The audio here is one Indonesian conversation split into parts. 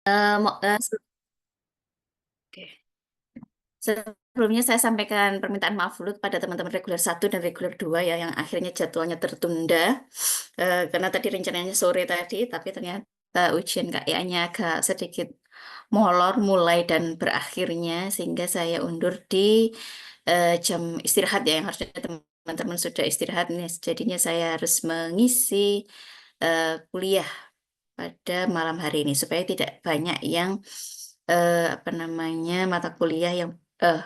Eh, mo- eh, se- Oke. Sebelumnya saya sampaikan permintaan maaf dulu kepada teman-teman reguler 1 dan reguler 2 ya yang akhirnya jadwalnya tertunda. Karena tadi rencananya sore tadi, tapi ternyata ujian kayaknya agak sedikit molor mulai dan berakhirnya sehingga saya undur di jam istirahat ya yang harusnya teman-teman sudah istirahat nih. Jadinya saya harus mengisi kuliah pada malam hari ini supaya tidak banyak yang apa namanya mata kuliah yang eh,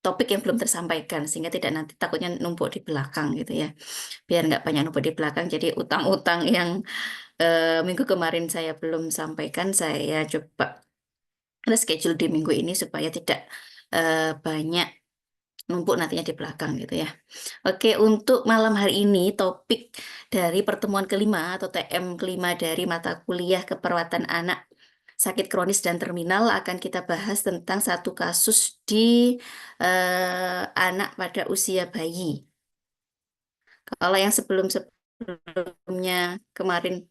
topik yang belum tersampaikan sehingga tidak nanti takutnya numpuk di belakang gitu ya biar nggak banyak numpuk di belakang jadi utang-utang yang minggu kemarin saya belum sampaikan saya coba reschedule di minggu ini supaya tidak banyak numpuk nantinya di belakang gitu ya. Oke, untuk malam hari ini topik dari pertemuan kelima atau TM kelima dari mata kuliah keperawatan anak sakit kronis dan terminal akan kita bahas tentang satu kasus di anak pada usia bayi. Kalau yang sebelum-sebelumnya kemarin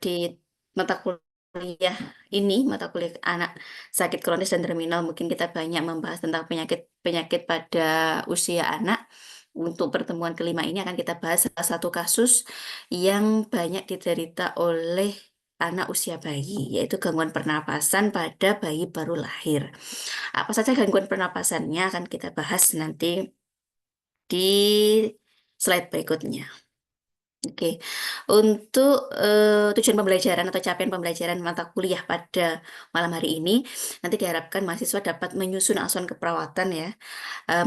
di mata kuliah ini, mata kuliah anak sakit kronis dan terminal, mungkin kita banyak membahas tentang penyakit-penyakit pada usia anak. Untuk pertemuan kelima ini akan kita bahas salah satu kasus yang banyak diderita oleh anak usia bayi, yaitu gangguan pernapasan pada bayi baru lahir. Apa saja gangguan pernapasannya akan kita bahas nanti di slide berikutnya. Oke, untuk tujuan pembelajaran atau capaian pembelajaran mata kuliah pada malam hari ini, nanti diharapkan mahasiswa dapat menyusun asuhan keperawatan ya,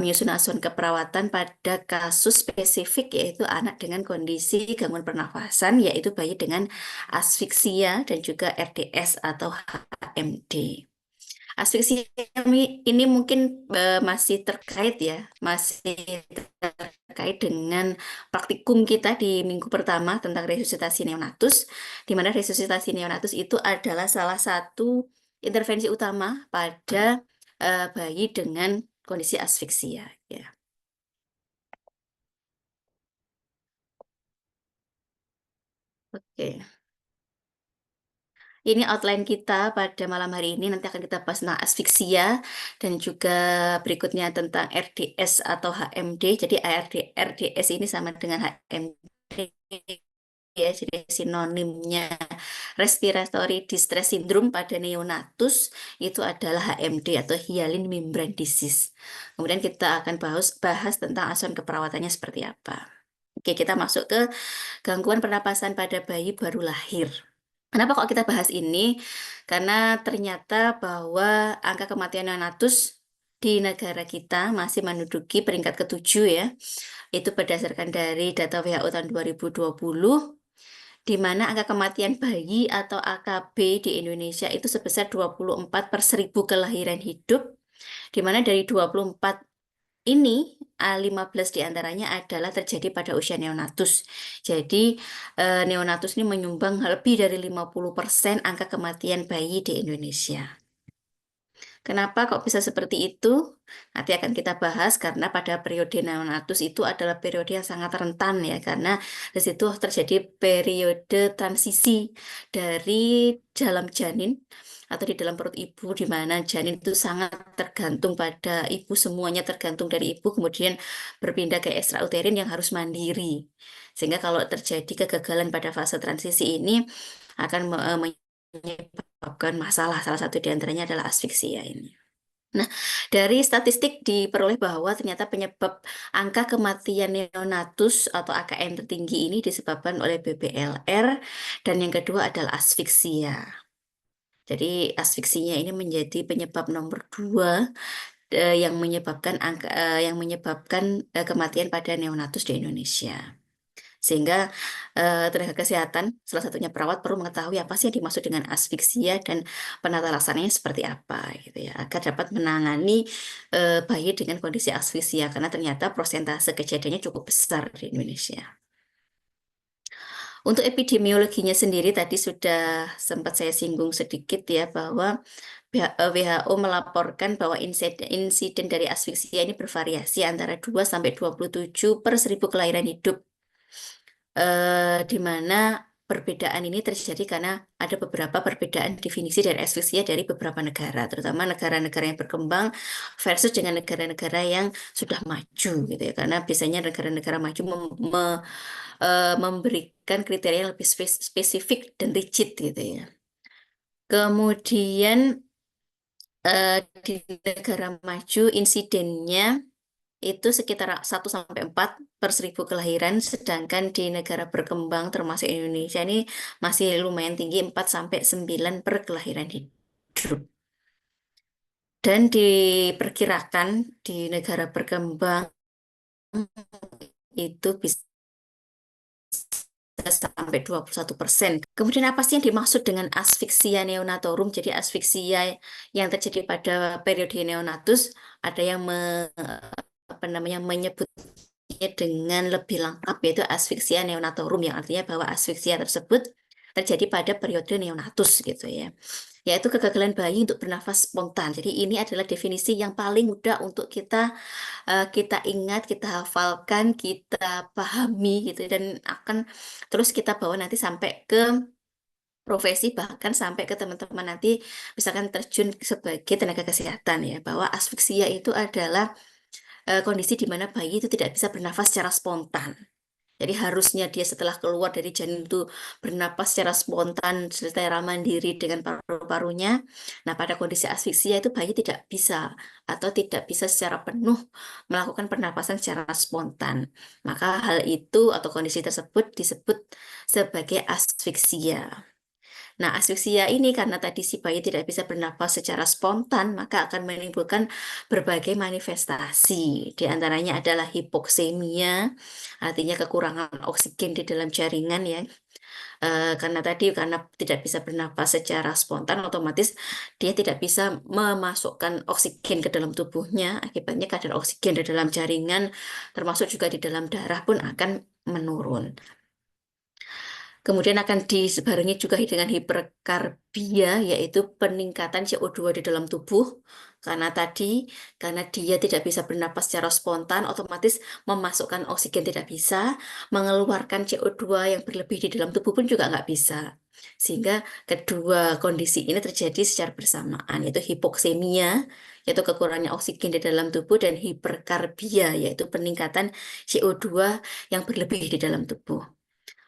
menyusun asuhan keperawatan pada kasus spesifik yaitu anak dengan kondisi gangguan pernafasan, yaitu bayi dengan asfiksia dan juga RDS atau HMD. Asfiksia ini mungkin masih terkait ya, masih terkait dengan praktikum kita di minggu pertama tentang resusitasi neonatus, di mana resusitasi neonatus itu adalah salah satu intervensi utama pada bayi dengan kondisi asfiksia. Ya. Oke. Ini outline kita pada malam hari ini. Nanti akan kita bahas tentang asfiksia dan juga berikutnya tentang RDS atau HMD. Jadi RDS ini sama dengan HMD ya, jadi sinonimnya respiratory distress syndrome pada neonatus itu adalah HMD atau hyaline membrane disease. Kemudian kita akan bahas tentang asuhan keperawatannya seperti apa. Oke, kita masuk ke gangguan pernapasan pada bayi baru lahir. Kenapa kok kita bahas ini? Karena ternyata bahwa angka kematian neonatus di negara kita masih menduduki peringkat ketujuh ya. Itu berdasarkan dari data WHO tahun 2020, di mana angka kematian bayi atau AKB di Indonesia itu sebesar 24 per 1000 kelahiran hidup, di mana dari 24 ini 15 diantaranya adalah terjadi pada usia neonatus. Jadi neonatus ini menyumbang lebih dari 50% angka kematian bayi di Indonesia. Kenapa kok bisa seperti itu? Nanti akan kita bahas karena pada periode neonatus itu adalah periode yang sangat rentan ya karena di situ terjadi periode transisi dari dalam janin atau di dalam perut ibu di mana janin itu sangat tergantung pada ibu, semuanya tergantung dari ibu, kemudian berpindah ke ekstrauterin yang harus mandiri. Sehingga kalau terjadi kegagalan pada fase transisi ini akan menyebabkan masalah. Salah satu di antaranya adalah asfiksia ini. Nah, dari statistik diperoleh bahwa ternyata penyebab angka kematian neonatus atau AKN tertinggi ini disebabkan oleh BBLR dan yang kedua adalah asfiksia. Jadi asfiksinya ini menjadi penyebab nomor dua yang menyebabkan kematian pada neonatus di Indonesia. Sehingga tenaga kesehatan, salah satunya perawat, perlu mengetahui apa sih yang dimaksud dengan asfiksia dan penata laksananya seperti apa, gitu ya, agar dapat menangani bayi dengan kondisi asfiksia, karena ternyata persentase kejadiannya cukup besar di Indonesia. Untuk epidemiologinya sendiri tadi sudah sempat saya singgung sedikit ya bahwa WHO melaporkan bahwa insiden dari asfiksia ini bervariasi antara 2 sampai 27 per 1000 kelahiran hidup di mana perbedaan ini terjadi karena ada beberapa perbedaan definisi dari asfiksia dari beberapa negara, terutama negara-negara yang berkembang versus dengan negara-negara yang sudah maju gitu ya. Karena biasanya negara-negara maju memberikan kriteria yang lebih spesifik dan rigid gitu ya. Kemudian di negara maju insidennya itu sekitar 1 sampai 4 per 1.000 kelahiran, sedangkan di negara berkembang termasuk Indonesia ini masih lumayan tinggi 4 sampai 9 per kelahiran hidup. Dan diperkirakan di negara berkembang itu bisa sampai 21%. Kemudian apa sih yang dimaksud dengan asfiksia neonatorum? Jadi asfiksia yang terjadi pada periode neonatus, ada yang apa namanya menyebutnya dengan lebih lengkap yaitu asfiksia neonatorum, yang artinya bahwa asfiksia tersebut terjadi pada periode neonatus gitu ya. Yaitu kegagalan bayi untuk bernafas spontan. Jadi ini adalah definisi yang paling mudah untuk kita ingat, kita hafalkan, kita pahami gitu, dan akan terus kita bawa nanti sampai ke profesi, bahkan sampai ke teman-teman nanti misalkan terjun sebagai tenaga kesehatan ya, bahwa asfiksia itu adalah kondisi di mana bayi itu tidak bisa bernafas secara spontan. Jadi harusnya dia setelah keluar dari janin itu bernapas secara spontan, secara mandiri dengan paru-parunya. Nah, pada kondisi asfiksia itu bayi tidak bisa atau tidak bisa secara penuh melakukan pernapasan secara spontan. Maka hal itu atau kondisi tersebut disebut sebagai asfiksia. Nah, asfiksia ini karena tadi si bayi tidak bisa bernapas secara spontan, maka akan menimbulkan berbagai manifestasi. Di antaranya adalah hipoksemia, artinya kekurangan oksigen di dalam jaringan ya. Karena tidak bisa bernapas secara spontan, otomatis dia tidak bisa memasukkan oksigen ke dalam tubuhnya. Akibatnya kadar oksigen di dalam jaringan, termasuk juga di dalam darah pun akan menurun. Kemudian akan disebarengi juga dengan hiperkarbia, yaitu peningkatan CO2 di dalam tubuh. Karena dia tidak bisa bernapas secara spontan, otomatis memasukkan oksigen tidak bisa, mengeluarkan CO2 yang berlebih di dalam tubuh pun juga nggak bisa. Sehingga kedua kondisi ini terjadi secara bersamaan, yaitu hipoksemia, yaitu kekurangan oksigen di dalam tubuh, dan hiperkarbia, yaitu peningkatan CO2 yang berlebih di dalam tubuh.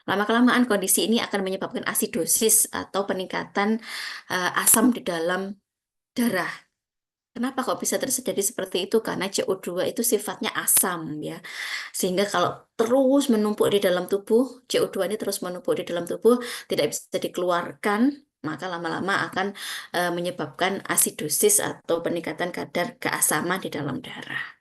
Lama-kelamaan kondisi ini akan menyebabkan asidosis atau peningkatan asam di dalam darah. Kenapa kok bisa terjadi seperti itu? Karena CO2 itu sifatnya asam ya. Sehingga kalau terus menumpuk di dalam tubuh, CO2 ini terus menumpuk di dalam tubuh, tidak bisa dikeluarkan, maka lama-lama akan menyebabkan asidosis atau peningkatan kadar keasaman di dalam darah.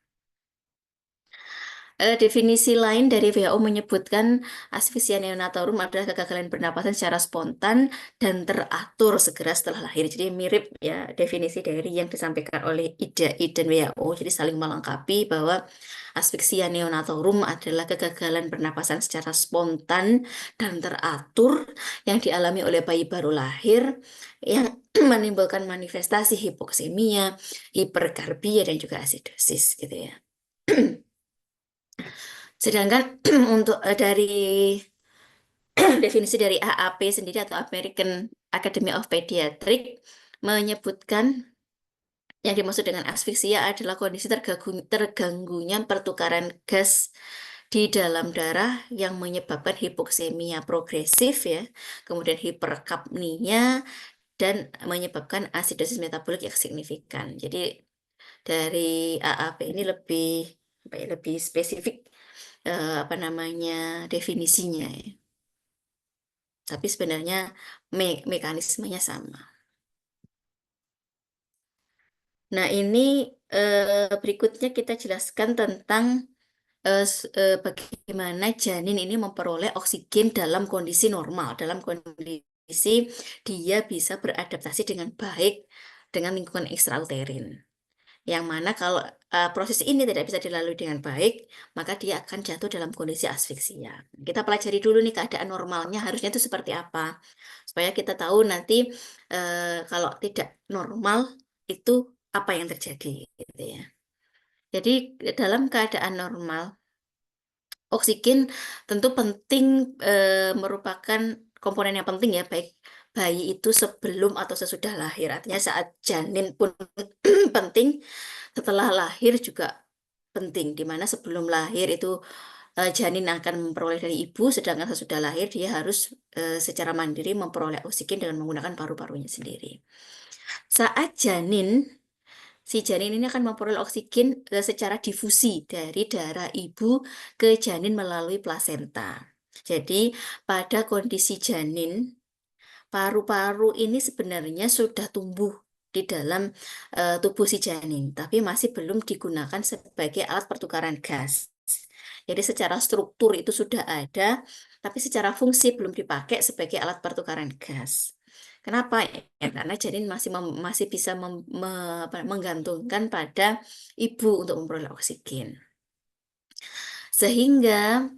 Definisi lain dari WHO menyebutkan asfiksia neonatorum adalah kegagalan pernapasan secara spontan dan teratur segera setelah lahir. Jadi mirip ya definisi dari yang disampaikan oleh IDAI dan WHO. Jadi saling melengkapi bahwa asfiksia neonatorum adalah kegagalan pernapasan secara spontan dan teratur yang dialami oleh bayi baru lahir yang menimbulkan manifestasi hipoksemia, hiperkarbia, dan juga asidosis gitu ya. Sedangkan untuk dari definisi dari AAP sendiri atau American Academy of Pediatrics menyebutkan yang dimaksud dengan asfiksia adalah kondisi terganggunya pertukaran gas di dalam darah yang menyebabkan hipoksemia progresif ya, kemudian hiperkapnia, dan menyebabkan asidosis metabolik yang signifikan. Jadi dari AAP ini lebih lebih spesifik apa namanya definisinya ya. Tapi sebenarnya mekanismenya sama. Nah, ini berikutnya kita jelaskan tentang bagaimana janin ini memperoleh oksigen dalam kondisi normal, dalam kondisi dia bisa beradaptasi dengan baik dengan lingkungan ekstrauterin. Yang mana kalau proses ini tidak bisa dilalui dengan baik, maka dia akan jatuh dalam kondisi asfiksia. Kita pelajari dulu nih keadaan normalnya harusnya itu seperti apa, supaya kita tahu nanti kalau tidak normal itu apa yang terjadi, gitu ya. Jadi dalam keadaan normal, oksigen tentu penting, merupakan komponen yang penting ya, baik bayi itu sebelum atau sesudah lahir. Artinya saat janin pun penting, setelah lahir juga penting. Di mana sebelum lahir itu janin akan memperoleh dari ibu, sedangkan sesudah lahir dia harus secara mandiri memperoleh oksigen dengan menggunakan paru-parunya sendiri. Saat si janin ini akan memperoleh oksigen secara difusi dari darah ibu ke janin melalui plasenta. Jadi, pada kondisi janin, paru-paru ini sebenarnya sudah tumbuh di dalam tubuh si janin, tapi masih belum digunakan sebagai alat pertukaran gas. Jadi secara struktur itu sudah ada, tapi secara fungsi belum dipakai sebagai alat pertukaran gas. Kenapa? Ya, karena janin masih bisa menggantungkan pada ibu untuk memperoleh oksigen. Sehingga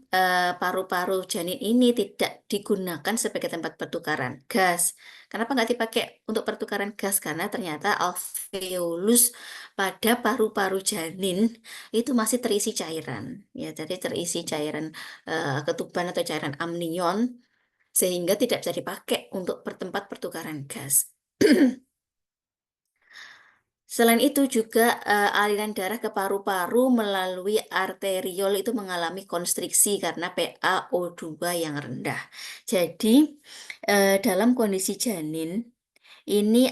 paru-paru janin ini tidak digunakan sebagai tempat pertukaran gas. Kenapa nggak dipakai untuk pertukaran gas? Karena ternyata alveolus pada paru-paru janin itu masih terisi cairan. Ya, jadi terisi cairan ketuban atau cairan amnion, sehingga tidak bisa dipakai untuk tempat pertukaran gas. Selain itu juga aliran darah ke paru-paru melalui arteriol itu mengalami konstriksi karena PaO2 yang rendah. Jadi dalam kondisi janin ini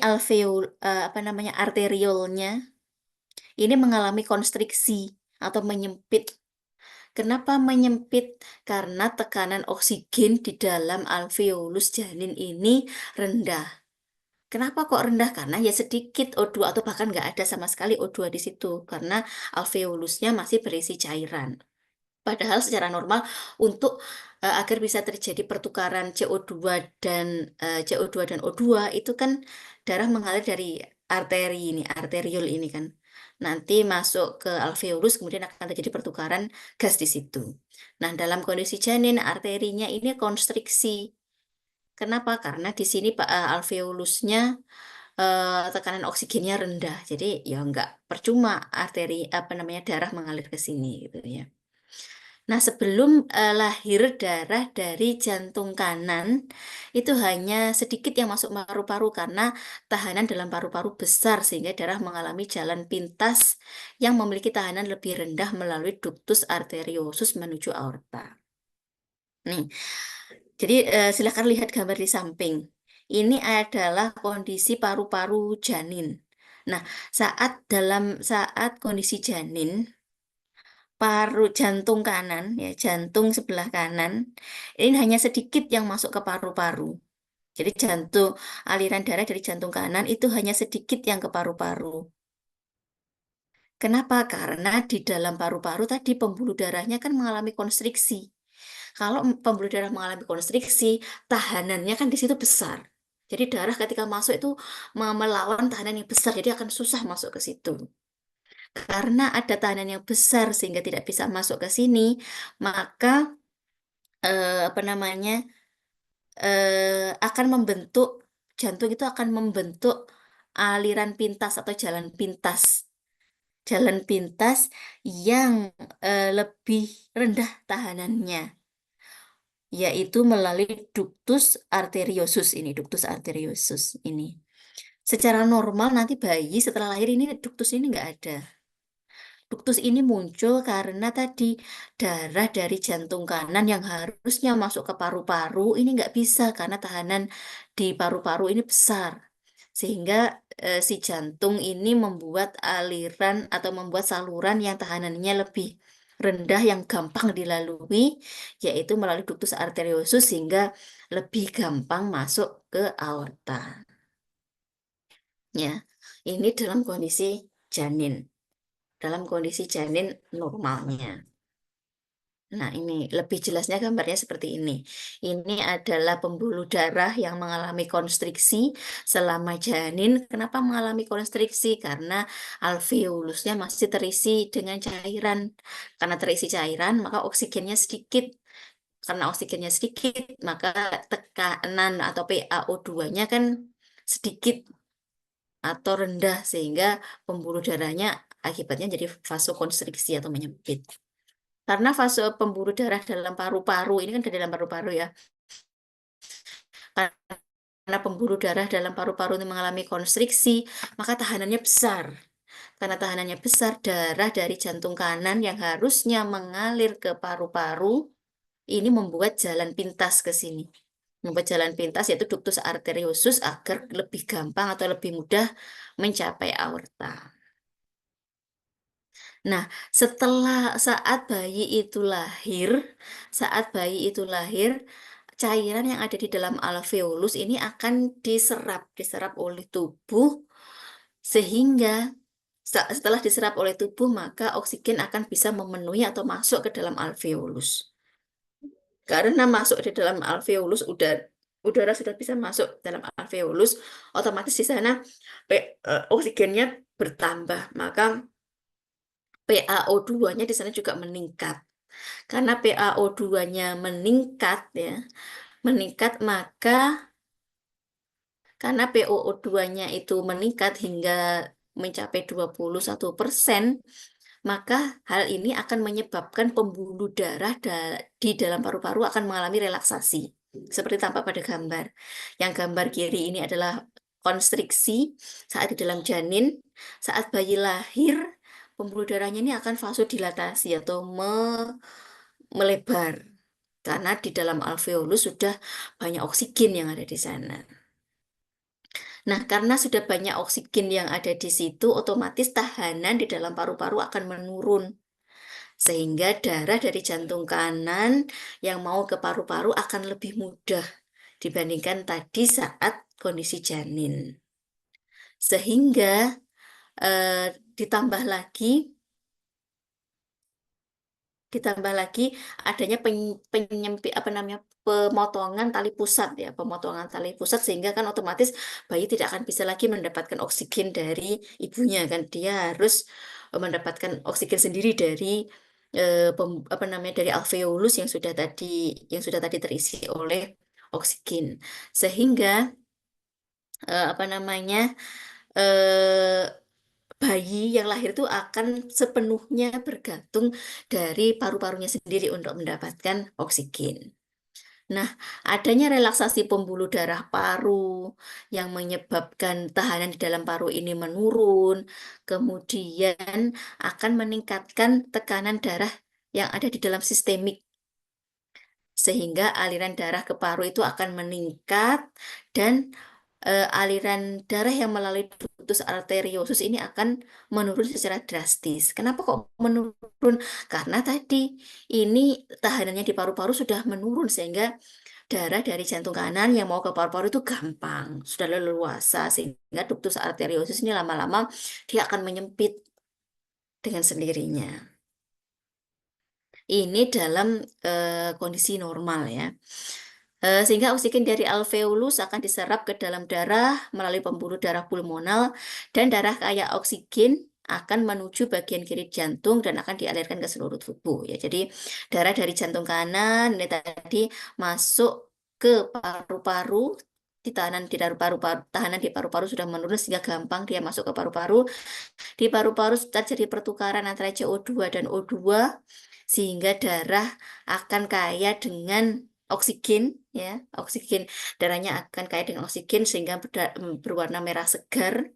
arteriolnya ini mengalami konstriksi atau menyempit. Kenapa menyempit? Karena tekanan oksigen di dalam alveolus janin ini rendah. Kenapa kok rendah? Karena ya sedikit O2 atau bahkan nggak ada sama sekali O2 di situ karena alveolusnya masih berisi cairan. Padahal secara normal untuk agar bisa terjadi pertukaran CO2 dan CO2 dan O2 itu kan darah mengalir dari arteriol ini kan. Nanti masuk ke alveolus kemudian akan terjadi pertukaran gas di situ. Nah, dalam kondisi janin arterinya ini konstriksi. Kenapa? Karena di sini alveolusnya tekanan oksigennya rendah. Jadi ya nggak percuma darah mengalir ke sini gitu ya. Nah, sebelum lahir darah dari jantung kanan itu hanya sedikit yang masuk paru-paru karena tahanan dalam paru-paru besar sehingga darah mengalami jalan pintas yang memiliki tahanan lebih rendah melalui ductus arteriosus menuju aorta. Nih, jadi silakan lihat gambar di samping. Ini adalah kondisi paru-paru janin. Nah, saat kondisi janin, jantung kanan, ya jantung sebelah kanan, ini hanya sedikit yang masuk ke paru-paru. Jadi aliran darah dari jantung kanan itu hanya sedikit yang ke paru-paru. Kenapa? Karena di dalam paru-paru tadi pembuluh darahnya kan mengalami konstriksi. Kalau pembuluh darah mengalami konstriksi, tahanannya kan di situ besar. Jadi darah ketika masuk itu melawan tahanan yang besar, jadi akan susah masuk ke situ. Karena ada tahanan yang besar sehingga tidak bisa masuk ke sini, maka apa namanya akan membentuk jantung itu akan membentuk aliran pintas atau jalan pintas yang lebih rendah tahanannya, yaitu melalui ductus arteriosus ini. Secara normal nanti bayi setelah lahir ini ductus ini nggak ada. Duktus ini muncul karena tadi darah dari jantung kanan yang harusnya masuk ke paru-paru ini nggak bisa karena tahanan di paru-paru ini besar. Sehingga si jantung ini membuat aliran atau membuat saluran yang tahanannya lebih rendah yang gampang dilalui, yaitu melalui ductus arteriosus sehingga lebih gampang masuk ke aorta. Ya, ini dalam kondisi janin normalnya. Nah, ini lebih jelasnya gambarnya seperti ini. Ini adalah pembuluh darah yang mengalami konstriksi selama janin. Kenapa mengalami konstriksi? Karena alveolusnya masih terisi dengan cairan. Karena terisi cairan, maka oksigennya sedikit. Karena oksigennya sedikit, maka tekanan atau PaO2-nya kan sedikit atau rendah sehingga pembuluh darahnya akibatnya jadi vasokonstriksi atau menyempit. Karena fase pembuluh darah dalam paru-paru ini kan di dalam paru-paru ya. Karena pembuluh darah dalam paru-paru itu mengalami konstriksi, maka tahanannya besar. Karena tahanannya besar, darah dari jantung kanan yang harusnya mengalir ke paru-paru, ini membuat jalan pintas ke sini. Membuat jalan pintas yaitu ductus arteriosus agar lebih gampang atau lebih mudah mencapai aorta. Nah, saat bayi itu lahir, cairan yang ada di dalam alveolus ini akan diserap oleh tubuh sehingga setelah diserap oleh tubuh maka oksigen akan bisa memenuhi atau masuk ke dalam alveolus. Karena masuk di dalam alveolus udara sudah bisa masuk dalam alveolus, otomatis di sana oksigennya bertambah, maka PaO2-nya di sana juga meningkat. Karena PaO2-nya meningkat ya, meningkat maka karena PaO2-nya itu meningkat hingga mencapai 21%, maka hal ini akan menyebabkan pembuluh darah di dalam paru-paru akan mengalami relaksasi. Seperti tampak pada gambar. Yang gambar kiri ini adalah konstriksi saat di dalam janin, saat bayi lahir, pembuluh darahnya ini akan vasodilatasi atau melebar. Karena di dalam alveolus sudah banyak oksigen yang ada di sana. Nah, karena sudah banyak oksigen yang ada di situ, otomatis tahanan di dalam paru-paru akan menurun. Sehingga darah dari jantung kanan yang mau ke paru-paru akan lebih mudah dibandingkan tadi saat kondisi janin. Sehingga eh, ditambah lagi ditambah lagi adanya apa namanya pemotongan tali pusat ya, pemotongan tali pusat sehingga kan otomatis bayi tidak akan bisa lagi mendapatkan oksigen dari ibunya kan, dia harus mendapatkan oksigen sendiri dari apa namanya dari alveolus yang sudah tadi terisi oleh oksigen, sehingga apa namanya eh, bayi yang lahir itu akan sepenuhnya bergantung dari paru-parunya sendiri untuk mendapatkan oksigen. Nah, adanya relaksasi pembuluh darah paru yang menyebabkan tahanan di dalam paru ini menurun, kemudian akan meningkatkan tekanan darah yang ada di dalam sistemik, sehingga aliran darah ke paru itu akan meningkat dan aliran darah yang melalui ductus arteriosus ini akan menurun secara drastis. Kenapa kok menurun? Karena tadi ini tahanannya di paru-paru sudah menurun sehingga darah dari jantung kanan yang mau ke paru-paru itu gampang, sudah leluasa sehingga ductus arteriosus ini lama-lama dia akan menyempit dengan sendirinya. Ini dalam kondisi normal ya. Sehingga oksigen dari alveolus akan diserap ke dalam darah melalui pembuluh darah pulmonal dan darah kaya oksigen akan menuju bagian kiri jantung dan akan dialirkan ke seluruh tubuh ya. Jadi darah dari jantung kanan ini tadi masuk ke paru-paru, tahanan di paru-paru sudah menurun sehingga gampang dia masuk ke paru-paru. Di paru-paru terjadi pertukaran antara CO2 dan O2 sehingga darah akan kaya dengan oksigen ya, oksigen darahnya akan kaya dengan oksigen sehingga berwarna merah segar.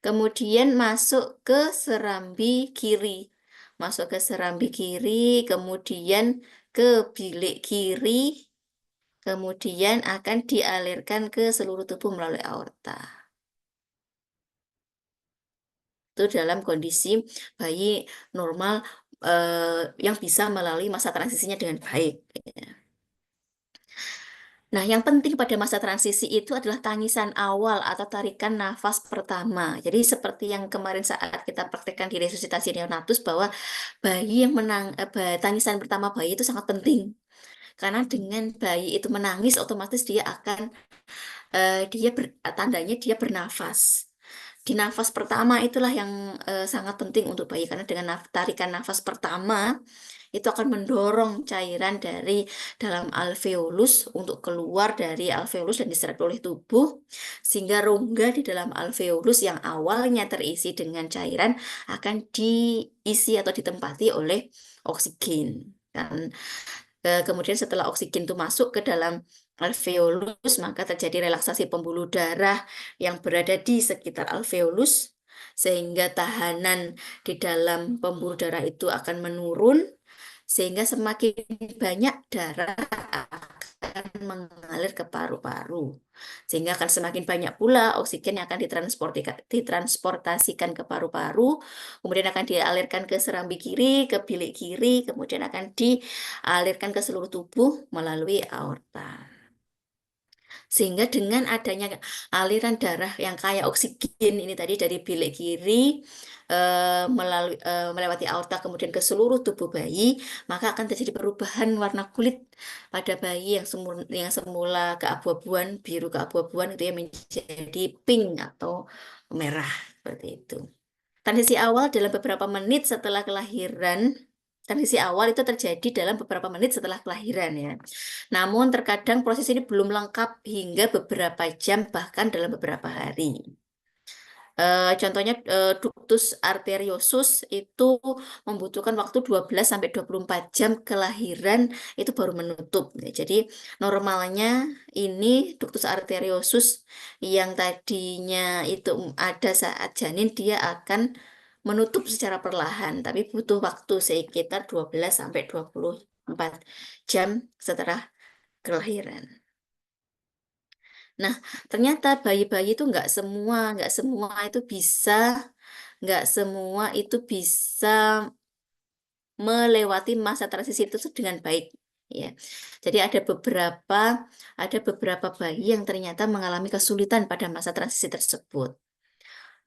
Kemudian masuk ke serambi kiri. Masuk ke serambi kiri, kemudian ke bilik kiri, kemudian akan dialirkan ke seluruh tubuh melalui aorta. Itu dalam kondisi bayi normal yang bisa melalui masa transisinya dengan baik. Nah, yang penting pada masa transisi itu adalah tangisan awal atau tarikan nafas pertama. Jadi seperti yang kemarin saat kita praktekkan di resusitasi neonatus bahwa bayi yang tangisan pertama bayi itu sangat penting. Karena dengan bayi itu menangis, otomatis tandanya dia bernafas. Di nafas pertama itulah yang sangat penting untuk bayi karena dengan tarikan nafas pertama itu akan mendorong cairan dari dalam alveolus untuk keluar dari alveolus dan diserap oleh tubuh sehingga rongga di dalam alveolus yang awalnya terisi dengan cairan akan diisi atau ditempati oleh oksigen. Dan kemudian setelah oksigen itu masuk ke dalam alveolus, maka terjadi relaksasi pembuluh darah yang berada di sekitar alveolus, sehingga tahanan di dalam pembuluh darah itu akan menurun, sehingga semakin banyak darah akan mengalir ke paru-paru. Sehingga akan semakin banyak pula oksigen yang akan ditransportasikan ke paru-paru, kemudian akan dialirkan ke serambi kiri, ke bilik kiri, kemudian akan dialirkan ke seluruh tubuh melalui aorta. Sehingga dengan adanya aliran darah yang kaya oksigen ini tadi dari bilik kiri melewati aorta kemudian ke seluruh tubuh bayi, maka akan terjadi perubahan warna kulit pada bayi yang semula keabu-abuan, biru keabu-abuan itu ya menjadi pink atau merah seperti itu. Transisi awal dalam beberapa menit setelah kelahiran, transisi awal itu terjadi dalam beberapa menit setelah kelahiran ya. Namun terkadang proses ini belum lengkap hingga beberapa jam bahkan dalam beberapa hari. Contohnya ductus arteriosus itu membutuhkan waktu 12 sampai 24 jam kelahiran itu baru menutup. Ya, jadi normalnya ini ductus arteriosus yang tadinya itu ada saat janin dia akan menutup secara perlahan, tapi butuh waktu sekitar 12 sampai 24 jam setelah kelahiran. Nah, ternyata bayi-bayi itu nggak semua itu bisa melewati masa transisi itu dengan baik. Ya, jadi ada beberapa bayi yang ternyata mengalami kesulitan pada masa transisi tersebut.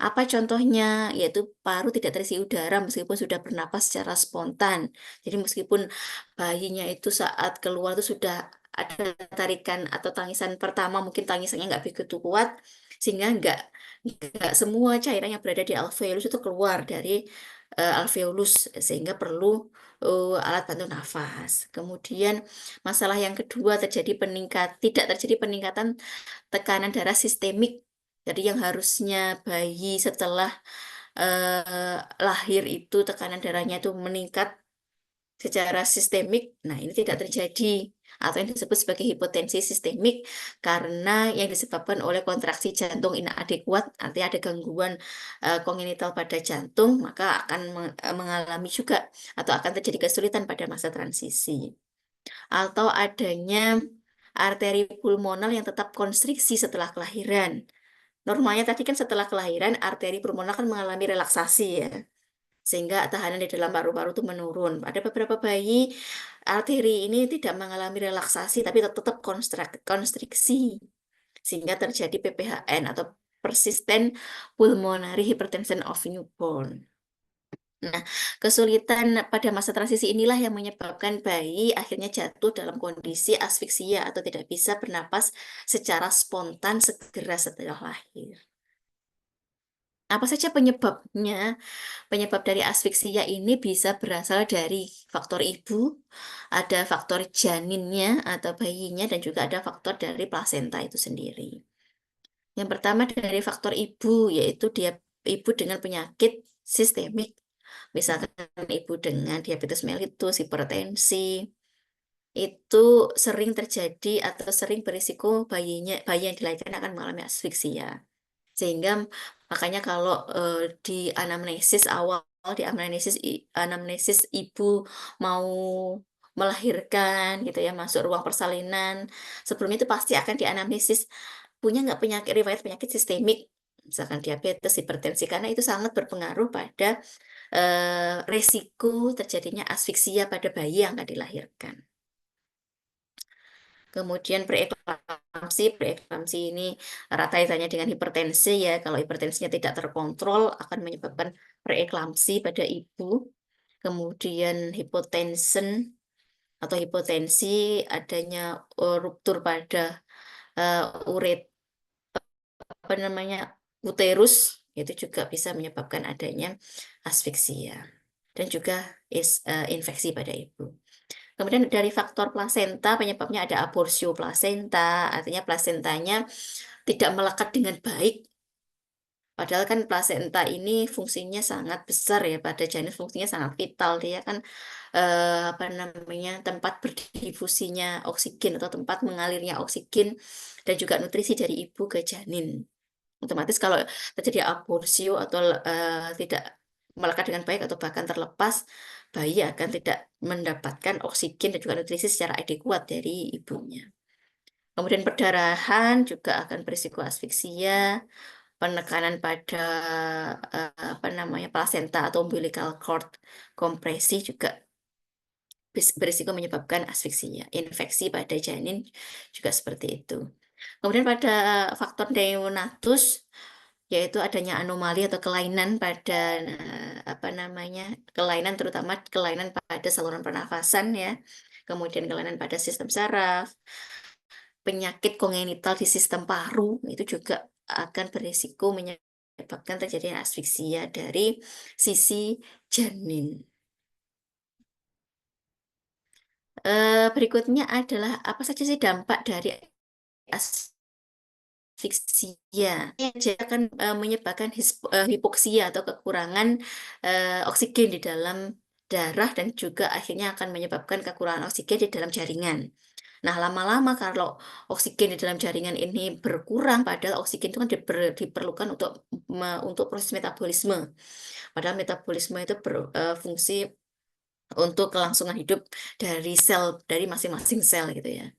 Apa contohnya? Yaitu paru tidak terisi udara meskipun sudah bernapas secara spontan. Jadi meskipun bayinya itu saat keluar itu sudah ada tarikan atau tangisan pertama, mungkin tangisannya nggak begitu kuat, sehingga nggak semua cairan yang berada di alveolus itu keluar dari alveolus, sehingga perlu alat bantu nafas. Kemudian masalah yang kedua tidak terjadi peningkatan tekanan darah sistemik. Jadi yang harusnya bayi setelah lahir itu tekanan darahnya itu meningkat secara sistemik. Nah, ini tidak terjadi atau yang disebut sebagai hipotensi sistemik karena yang disebabkan oleh kontraksi jantung inadekuat, artinya ada gangguan kongenital pada jantung, maka akan mengalami juga atau akan terjadi kesulitan pada masa transisi. Atau adanya arteri pulmonal yang tetap konstriksi setelah kelahiran. Normalnya tadi kan setelah kelahiran arteri pulmoner kan mengalami relaksasi ya, sehingga tahanan di dalam paru-paru itu menurun. Ada beberapa bayi arteri ini tidak mengalami relaksasi tapi tetap konstriksi, sehingga terjadi PPHN atau persistent pulmonary hypertension of newborn. Nah, kesulitan pada masa transisi inilah yang menyebabkan bayi akhirnya jatuh dalam kondisi asfiksia atau tidak bisa bernapas secara spontan segera setelah lahir. Apa saja penyebabnya? Penyebab dari asfiksia ini bisa berasal dari faktor ibu, ada faktor janinnya atau bayinya, dan juga ada faktor dari plasenta itu sendiri. Yang pertama dari faktor ibu, yaitu ibu dengan penyakit sistemik, misalkan ibu dengan diabetes mellitus, hipertensi, itu sering terjadi atau sering berisiko bayi yang dilahirkan akan mengalami asfiksia. Sehingga makanya kalau di anamnesis awal, anamnesis ibu mau melahirkan gitu ya, masuk ruang persalinan, sebelum itu pasti akan dianamnesis punya nggak riwayat penyakit sistemik, misalkan diabetes, hipertensi, karena itu sangat berpengaruh pada resiko terjadinya asfiksia pada bayi yang akan dilahirkan. Kemudian preeklamsi ini erat kaitannya dengan hipertensi ya. Kalau hipertensinya tidak terkontrol akan menyebabkan preeklamsi pada ibu. Kemudian hipotension atau hipotensi adanya ruptur pada uret apa namanya uterus itu juga bisa menyebabkan adanya asfiksia dan juga infeksi pada ibu. Kemudian dari faktor plasenta, penyebabnya ada aborsio plasenta, artinya plasentanya tidak melekat dengan baik Padahal kan plasenta ini fungsinya sangat besar ya pada janin, fungsinya sangat vital. Dia kan apa namanya, tempat berdifusinya oksigen atau tempat mengalirnya oksigen dan juga nutrisi dari ibu ke janin. Otomatis kalau terjadi aborsi atau tidak melekat dengan baik atau bahkan terlepas, bayi akan tidak mendapatkan oksigen dan juga nutrisi secara adekuat dari ibunya. Kemudian perdarahan juga akan berisiko asfiksia, penekanan pada apa namanya, plasenta atau umbilical cord kompresi juga berisiko menyebabkan asfiksia. Infeksi pada janin juga seperti itu. Kemudian pada faktor neonatus, yaitu adanya anomali atau kelainan pada apa namanya, kelainan terutama kelainan pada saluran pernafasan ya, kemudian kelainan pada sistem saraf, penyakit kongenital di sistem paru itu juga akan berisiko menyebabkan terjadinya asfiksia dari sisi janin. Berikutnya adalah apa saja sih dampak dari asfiksia? Dia akan menyebabkan hipoksia atau kekurangan oksigen di dalam darah dan juga akhirnya akan menyebabkan kekurangan oksigen di dalam jaringan. Nah, lama-lama kalau oksigen di dalam jaringan ini berkurang, padahal oksigen itu kan diperlukan untuk proses metabolisme. Padahal metabolisme itu berfungsi untuk kelangsungan hidup dari sel, dari masing-masing sel gitu ya.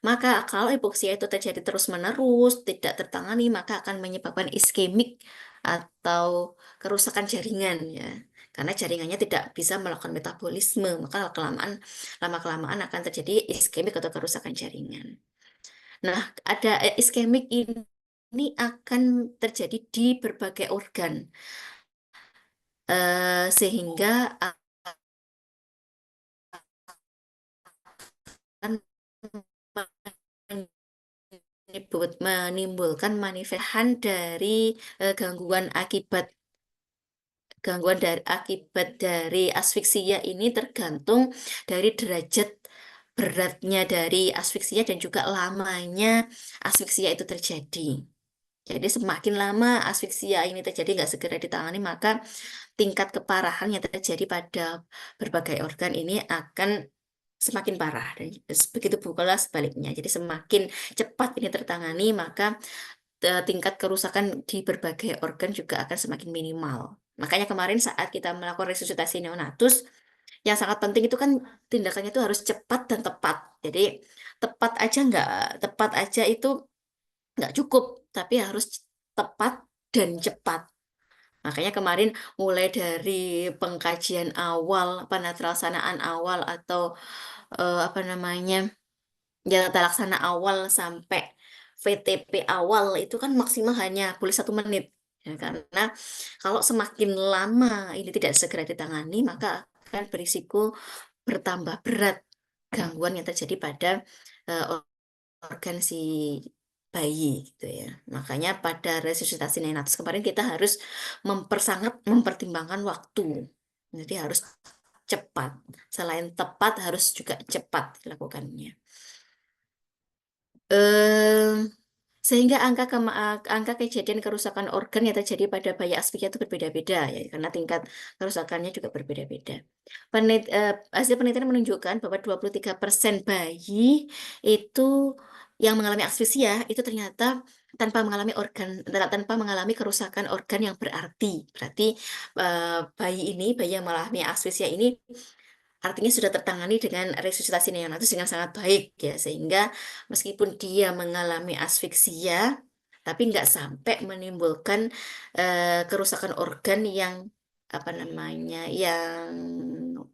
Maka kalau hipoksia itu terjadi terus-menerus, tidak tertangani, maka akan menyebabkan iskemik atau kerusakan jaringan ya. Karena jaringannya tidak bisa melakukan metabolisme, maka lama-kelamaan akan terjadi iskemik atau kerusakan jaringan. Nah, ada iskemik ini akan terjadi di berbagai organ, sehingga akan menimbulkan manifestan dari gangguan dari akibat dari asfiksia ini tergantung dari derajat beratnya dari asfiksia dan juga lamanya asfiksia itu terjadi. Jadi semakin lama asfiksia ini terjadi nggak segera ditangani, maka tingkat keparahan yang terjadi pada berbagai organ ini akan semakin parah dan begitu pula sebaliknya. Jadi semakin cepat ini tertangani, maka tingkat kerusakan di berbagai organ juga akan semakin minimal. Makanya kemarin saat kita melakukan resusitasi neonatus, yang sangat penting itu kan tindakannya itu harus cepat dan tepat. Jadi tepat aja itu nggak cukup, tapi harus tepat dan cepat. Makanya kemarin mulai dari pengkajian awal, penetralsanaan awal atau apa namanya, jalan tata laksana awal sampai VTP awal itu kan maksimal hanya boleh 1 menit. Ya, karena kalau semakin lama ini tidak segera ditangani, maka akan berisiko bertambah berat gangguan yang terjadi pada eh, organ si bayi gitu ya. Makanya pada resusitasi neonatus kemarin kita harus sangat mempertimbangkan waktu. Jadi harus cepat. Selain tepat harus juga cepat dilakukannya. eh Sehingga angka kejadian kerusakan organ yang terjadi pada bayi aspiksia itu berbeda-beda ya, karena tingkat kerusakannya juga berbeda-beda. Hasil penelitian menunjukkan bahwa 23% bayi itu yang mengalami asfiksia itu ternyata tanpa mengalami kerusakan organ yang berarti. Berarti bayi yang mengalami asfiksia ini artinya sudah tertangani dengan resusitasi neonatus dengan sangat baik ya, sehingga meskipun dia mengalami asfiksia, tapi nggak sampai menimbulkan kerusakan organ yang apa namanya, yang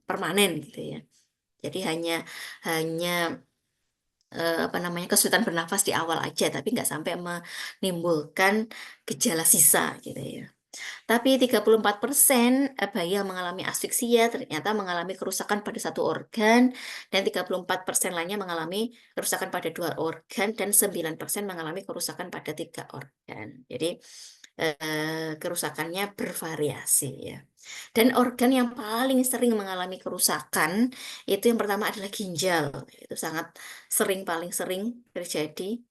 permanen gitu ya. Jadi hanya apa namanya, kesulitan bernafas di awal aja, tapi nggak sampai menimbulkan gejala sisa gitu ya. Tapi 34% bayi yang mengalami asfiksia ternyata mengalami kerusakan pada satu organ, dan 34% lainnya mengalami kerusakan pada 2 organ, dan 9% mengalami kerusakan pada 3 organ. Jadi kerusakannya bervariasi ya. Dan organ yang paling sering mengalami kerusakan itu yang pertama adalah ginjal. Itu sangat sering, paling sering terjadi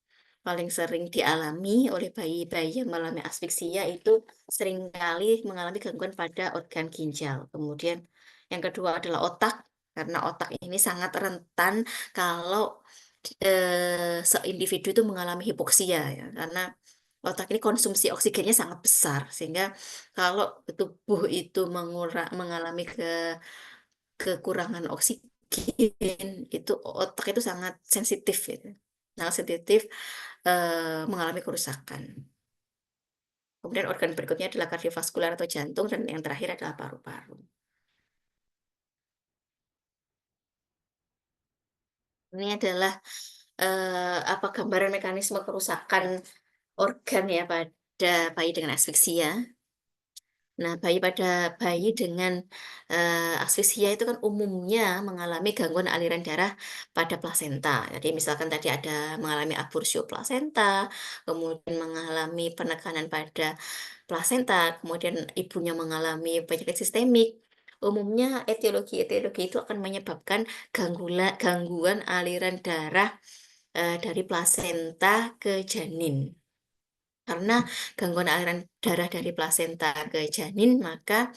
paling sering dialami oleh bayi-bayi yang mengalami asfiksia itu seringkali mengalami gangguan pada organ ginjal. Kemudian yang kedua adalah otak, karena otak ini sangat rentan kalau, seindividu itu mengalami hipoksia ya, karena otak ini konsumsi oksigennya sangat besar, sehingga kalau tubuh itu mengalami kekurangan oksigen, itu otak itu sangat sensitif gitu, sangat sensitif, mengalami kerusakan. Kemudian organ berikutnya adalah kardiovaskular atau jantung dan yang terakhir adalah paru-paru. Ini adalah, apa, gambaran mekanisme kerusakan organ ya pada bayi dengan asfiksia. Nah, bayi dengan, asfiksia itu kan umumnya mengalami gangguan aliran darah pada plasenta. Jadi misalkan tadi ada mengalami abursio plasenta, kemudian mengalami penekanan pada plasenta, kemudian ibunya mengalami penyakit sistemik. Umumnya etiologi-etiologi itu akan menyebabkan gangguan aliran darah, dari plasenta ke janin. Karena gangguan aliran darah dari plasenta ke janin, maka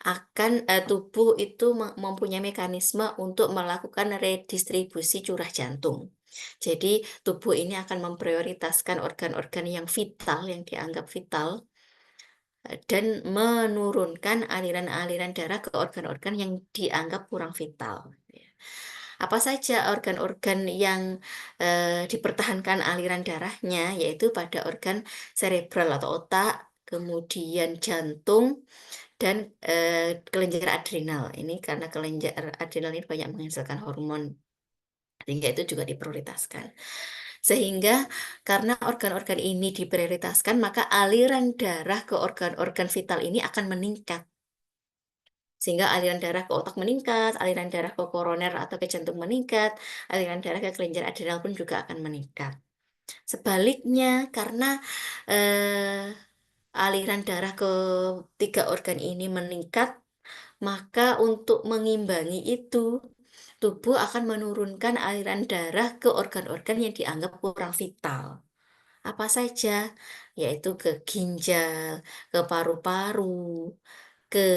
akan tubuh itu mempunyai mekanisme untuk melakukan redistribusi curah jantung. Jadi, tubuh ini akan memprioritaskan organ-organ yang vital, yang dianggap vital, dan menurunkan aliran-aliran darah ke organ-organ yang dianggap kurang vital, gitu ya. Apa saja organ-organ yang, dipertahankan aliran darahnya, yaitu pada organ serebral atau otak, kemudian jantung, dan, kelenjar adrenal. Ini karena kelenjar adrenal ini banyak menghasilkan hormon, sehingga itu juga diprioritaskan. Sehingga karena organ-organ ini diprioritaskan, maka aliran darah ke organ-organ vital ini akan meningkat. Sehingga aliran darah ke otak meningkat, aliran darah ke koroner atau ke jantung meningkat, aliran darah ke kelenjar adrenal pun juga akan meningkat. Sebaliknya, karena, eee, aliran darah ke 3 organ ini meningkat, maka untuk mengimbangi itu, tubuh akan menurunkan aliran darah ke organ-organ yang dianggap kurang vital. Apa saja? Yaitu ke ginjal, ke paru-paru, ke,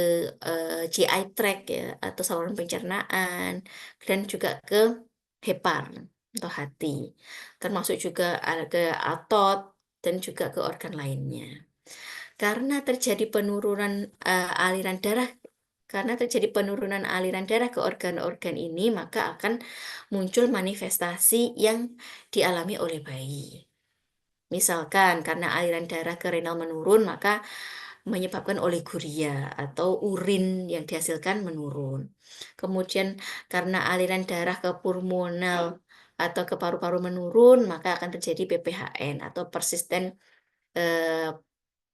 GI tract ya, atau saluran pencernaan, dan juga ke hepar atau hati, termasuk juga ke otot dan juga ke organ lainnya. Karena terjadi penurunan, aliran darah karena terjadi penurunan aliran darah ke organ-organ ini, maka akan muncul manifestasi yang dialami oleh bayi. Misalkan karena aliran darah ke renal menurun, maka menyebabkan oliguria atau urin yang dihasilkan menurun. Kemudian karena aliran darah ke pulmonal atau ke paru-paru menurun, maka akan terjadi PPHN atau eh,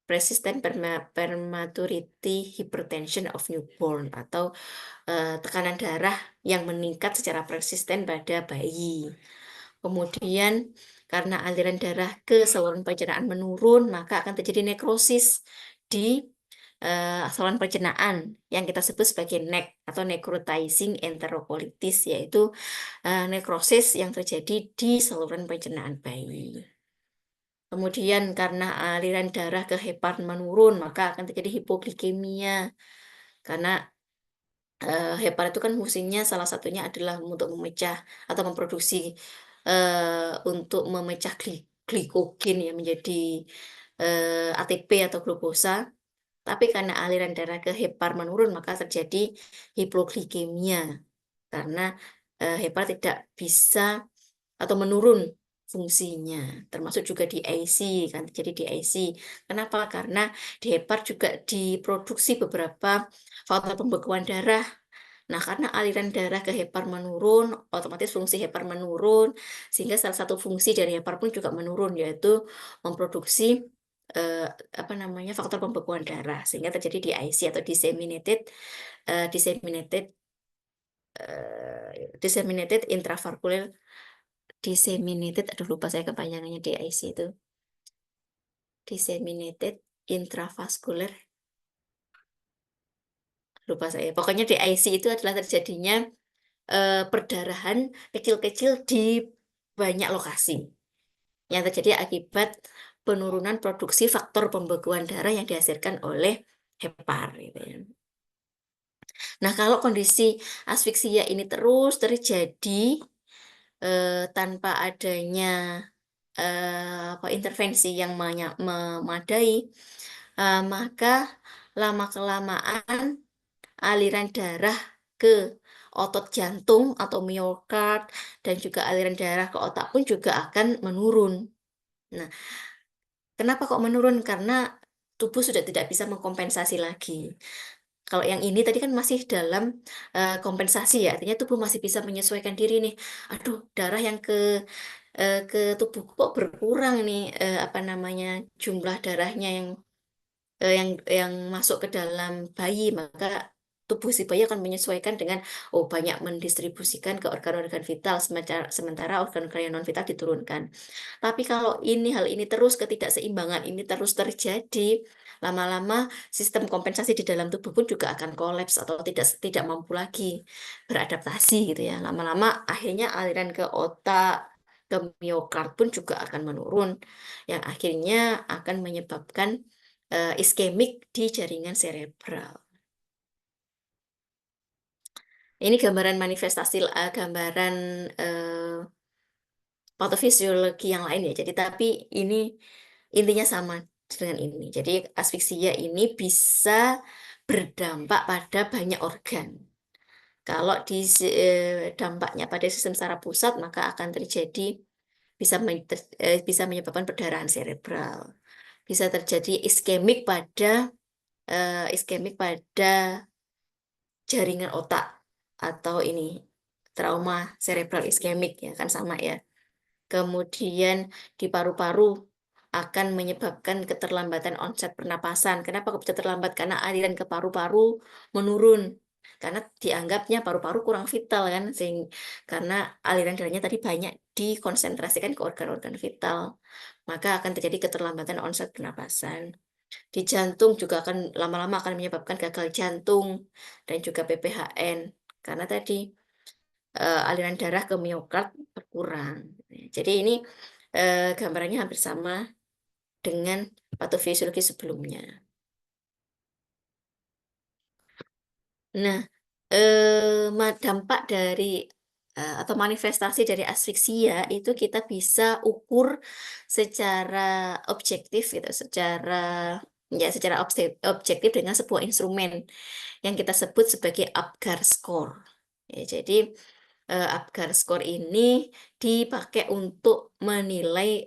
persistent prematurity hypertension of newborn atau tekanan darah yang meningkat secara persisten pada bayi. Kemudian karena aliran darah ke saluran pencernaan menurun, maka akan terjadi nekrosis di, saluran pencernaan yang kita sebut sebagai NEC atau necrotizing enterocolitis, yaitu, nekrosis yang terjadi di saluran pencernaan bayi. Kemudian karena aliran darah ke hepar menurun, maka akan terjadi hipoglikemia. Karena, hepar itu kan fungsinya salah satunya adalah untuk memecah atau memproduksi, untuk memecah glikogen ya menjadi, ATP atau glukosa. Tapi karena aliran darah ke hepar menurun, maka terjadi hipoglikemia. Karena, hepar tidak bisa atau menurun fungsinya, termasuk juga di AIC kan, terjadi di AIC. Kenapa? Karena di hepar juga diproduksi beberapa faktor pembekuan darah. Nah, karena aliran darah ke hepar menurun, otomatis fungsi hepar menurun, sehingga salah satu fungsi dari hepar pun juga menurun, yaitu memproduksi, apa namanya, faktor pembekuan darah, sehingga terjadi DIC atau disseminated, disseminated intravarkular disseminated, aduh lupa saya kepanjangannya DIC itu, disseminated intravascular, lupa saya. Pokoknya DIC itu adalah terjadinya, perdarahan kecil-kecil di banyak lokasi. yang terjadi akibat penurunan produksi faktor pembekuan darah yang dihasilkan oleh hepar gitu ya. Nah, kalau kondisi asfiksia ini terus terjadi tanpa adanya intervensi yang memadai, maka lama-kelamaan aliran darah ke otot jantung atau miokard dan juga aliran darah ke otak pun juga akan menurun. Nah, kenapa kok menurun? Karena tubuh sudah tidak bisa mengkompensasi lagi. Kalau yang ini tadi kan masih dalam kompensasi ya, artinya tubuh masih bisa menyesuaikan diri nih. Aduh, darah yang ke tubuhku kok berkurang nih, apa namanya, jumlah darahnya yang masuk ke dalam bayi, maka tubuh si bayi akan menyesuaikan dengan banyak mendistribusikan ke organ-organ vital, sementara organ-organ yang non vital diturunkan. Tapi kalau hal ini terus, ketidakseimbangan ini terus terjadi, lama-lama sistem kompensasi di dalam tubuh pun juga akan kolaps atau tidak tidak mampu lagi beradaptasi gitu ya. Lama-lama akhirnya aliran ke otak, ke miokard pun juga akan menurun, yang akhirnya akan menyebabkan iskemik di jaringan serebral. Ini gambaran manifestasi, gambaran eh, patofisiologi yang lain ya. Jadi tapi ini intinya sama dengan ini. Jadi asfiksia ini bisa berdampak pada banyak organ. Kalau dampaknya pada sistem saraf pusat, maka akan terjadi bisa menyebabkan perdarahan serebral. Bisa terjadi iskemik pada jaringan otak atau ini trauma cerebral iskemik ya kan sama ya. Kemudian di paru-paru akan menyebabkan keterlambatan onset pernapasan. Kenapa kok bisa terlambat? Karena aliran ke paru-paru menurun. Karena dianggapnya paru-paru kurang vital kan, karena aliran darahnya tadi banyak dikonsentrasikan ke organ-organ vital. Maka akan terjadi keterlambatan onset pernapasan. Di jantung juga akan lama-lama akan menyebabkan gagal jantung dan juga PPHN. Karena tadi aliran darah ke miokard berkurang. Jadi ini gambarannya hampir sama dengan patofisiologi sebelumnya. Nah, dampak dari atau manifestasi dari asfiksia itu kita bisa ukur secara objektif gitu, secara objektif dengan sebuah instrumen yang kita sebut sebagai Apgar score. Ya, jadi Apgar score ini dipakai untuk menilai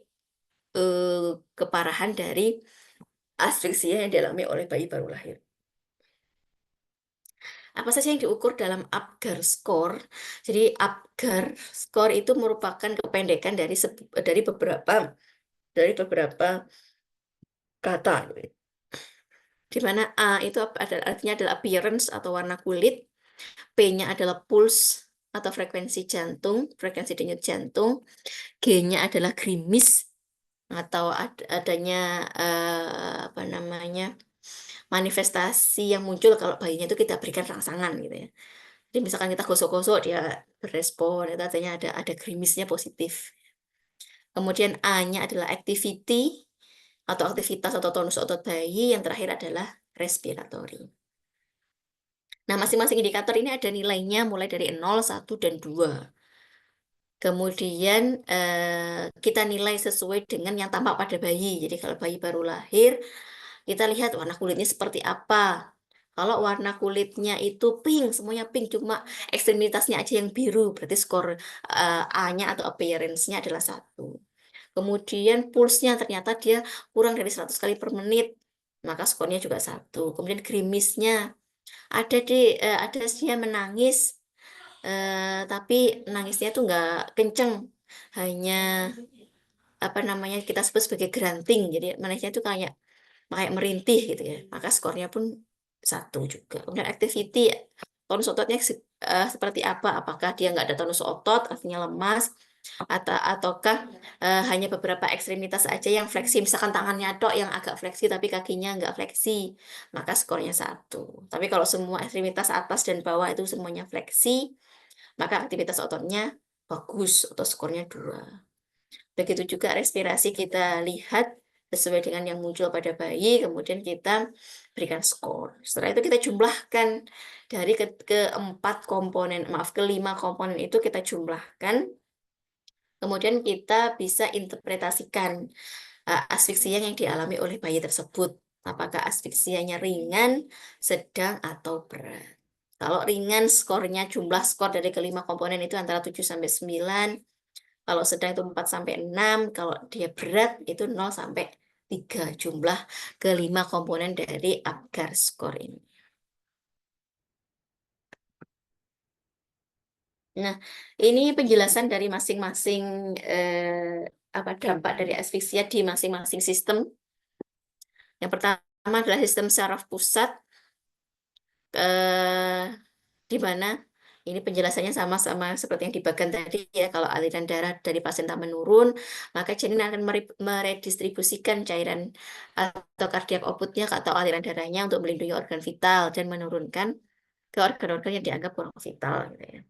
keparahan dari asfiksia yang dialami oleh bayi baru lahir. Apa saja yang diukur dalam Apgar score? Jadi Apgar score itu merupakan kependekan dari beberapa kata, di mana A itu artinya adalah appearance atau warna kulit, P-nya adalah pulse atau frekuensi denyut jantung, G-nya adalah gerimis atau adanya apa namanya, manifestasi yang muncul kalau bayinya itu kita berikan rangsangan gitu ya. Jadi misalkan kita gosok-gosok dia berespon, itu artinya ada gerimisnya positif. Kemudian A-nya adalah activity atau aktivitas atau tonus otot bayi, yang terakhir adalah respiratory. Nah, masing-masing indikator ini ada nilainya mulai dari 0, 1, dan 2. Kemudian kita nilai sesuai dengan yang tampak pada bayi. Jadi kalau bayi baru lahir, kita lihat warna kulitnya seperti apa. Kalau warna kulitnya itu pink, semuanya pink, cuma ekstremitasnya aja yang biru, berarti skor A-nya atau appearance-nya adalah 1. Kemudian pulsnya ternyata dia kurang dari 100 kali per menit, maka skornya juga 1. Kemudian gerimisnya, ada dia menangis, tapi nangisnya tuh nggak kenceng, hanya apa namanya kita sebut sebagai grunting, jadi nangisnya tuh kayak kayak merintih gitu ya, maka skornya pun 1 juga. Kemudian activity, tonus ototnya seperti apa? Apakah dia nggak ada tonus otot, artinya lemas, ataukah hanya beberapa ekstremitas aja yang fleksi, misalkan tangannya tok yang agak fleksi tapi kakinya nggak fleksi, maka skornya 1. Tapi kalau semua ekstremitas atas dan bawah itu semuanya fleksi, maka aktivitas ototnya bagus atau skornya 2. Begitu juga respirasi kita lihat sesuai dengan yang muncul pada bayi, kemudian kita berikan skor. Setelah itu kita jumlahkan dari keempat komponen, maaf, kelima komponen itu kita jumlahkan, kemudian kita bisa interpretasikan asfiksia yang dialami oleh bayi tersebut. Apakah asfiksianya ringan, sedang, atau berat. Kalau ringan, skornya jumlah skor dari kelima komponen itu antara 7 sampai 9. Kalau sedang itu 4 sampai 6. Kalau dia berat itu 0 sampai 3 jumlah kelima komponen dari Apgar skor ini. Nah, ini penjelasan dari masing-masing apa dampak dari asfiksia di masing-masing sistem. Yang pertama adalah sistem saraf pusat, eh, di mana ini penjelasannya sama-sama seperti yang di bagian tadi ya. Kalau aliran darah dari pasien tak menurun, maka janin akan meredistribusikan cairan atau kardiak outputnya atau aliran darahnya untuk melindungi organ vital dan menurunkan ke organ-organ yang dianggap kurang vital gitu ya.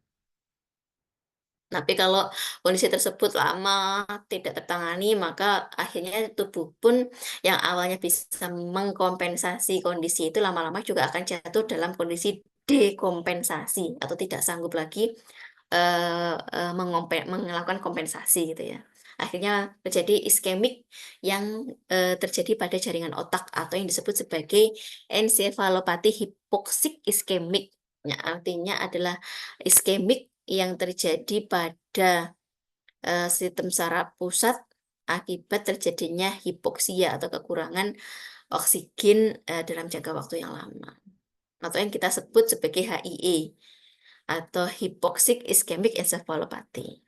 Tapi kalau kondisi tersebut lama tidak tertangani, maka akhirnya tubuh pun yang awalnya bisa mengkompensasi kondisi itu lama-lama juga akan jatuh dalam kondisi dekompensasi atau tidak sanggup lagi melakukan kompensasi gitu ya. Akhirnya terjadi iskemik yang terjadi pada jaringan otak atau yang disebut sebagai ensefalopati hipoksik iskemik. Ya, artinya adalah iskemik yang terjadi pada sistem saraf pusat akibat terjadinya hipoksia atau kekurangan oksigen dalam jangka waktu yang lama atau yang kita sebut sebagai HIE atau hypoxic ischemic encephalopathy.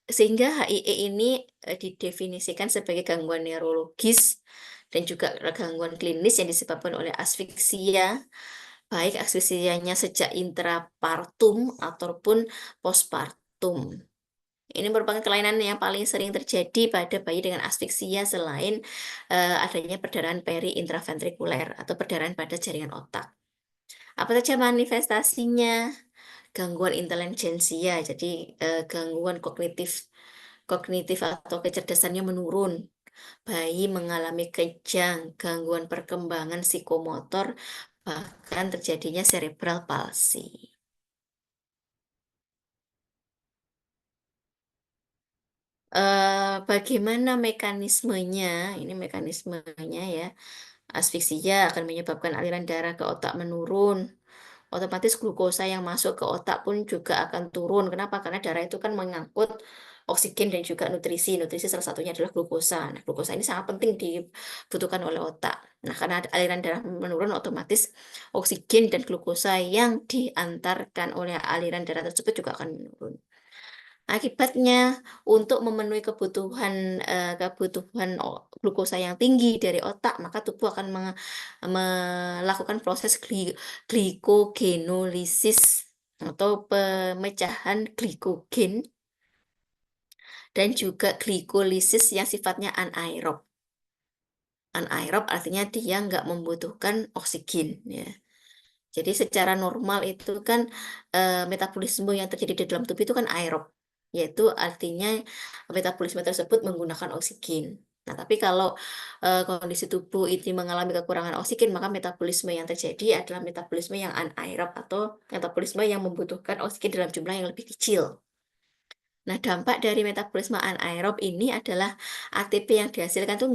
Sehingga HIE ini didefinisikan sebagai gangguan neurologis dan juga gangguan klinis yang disebabkan oleh asfiksia, baik asfiksianya sejak intrapartum ataupun postpartum. Ini merupakan kelainan yang paling sering terjadi pada bayi dengan asfiksia selain adanya perdarahan peri-intraventrikuler atau perdarahan pada jaringan otak. Apa saja manifestasinya? Gangguan intelijensia, jadi gangguan kognitif atau kecerdasannya menurun. Bayi mengalami kejang, gangguan perkembangan psikomotor, bahkan terjadinya cerebral palsy. Bagaimana mekanismenya? Ini mekanismenya ya. Asfiksia akan menyebabkan aliran darah ke otak menurun. Otomatis glukosa yang masuk ke otak pun juga akan turun. Kenapa? Karena darah itu kan mengangkut oksigen dan juga nutrisi. Nutrisi salah satunya adalah glukosa. Nah, glukosa ini sangat penting dibutuhkan oleh otak. Nah, karena aliran darah menurun, otomatis oksigen dan glukosa yang diantarkan oleh aliran darah tersebut juga akan menurun. Akibatnya, untuk memenuhi kebutuhan glukosa yang tinggi dari otak, maka tubuh akan melakukan proses glikogenolisis atau pemecahan glikogen dan juga glikolisis yang sifatnya anaerob. Anaerob artinya dia nggak membutuhkan oksigen ya. Jadi secara normal itu kan metabolisme yang terjadi di dalam tubuh itu kan aerob, yaitu artinya metabolisme tersebut menggunakan oksigen. Nah, tapi kalau kondisi tubuh ini mengalami kekurangan oksigen, maka metabolisme yang terjadi adalah metabolisme yang anaerob atau metabolisme yang membutuhkan oksigen dalam jumlah yang lebih kecil. Nah, dampak dari metabolisme anaerob ini adalah ATP yang dihasilkan itu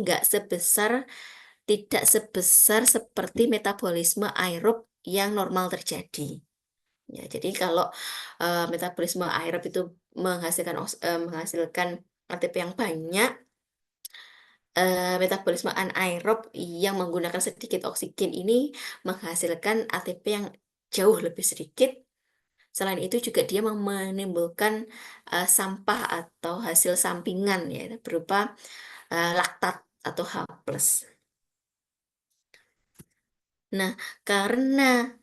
tidak sebesar seperti metabolisme aerob yang normal terjadi. Ya, jadi kalau metabolisme aerob itu menghasilkan ATP yang banyak, metabolisme anaerob yang menggunakan sedikit oksigen ini menghasilkan ATP yang jauh lebih sedikit. Selain itu juga dia menimbulkan sampah atau hasil sampingan ya berupa laktat atau H+. Nah, karena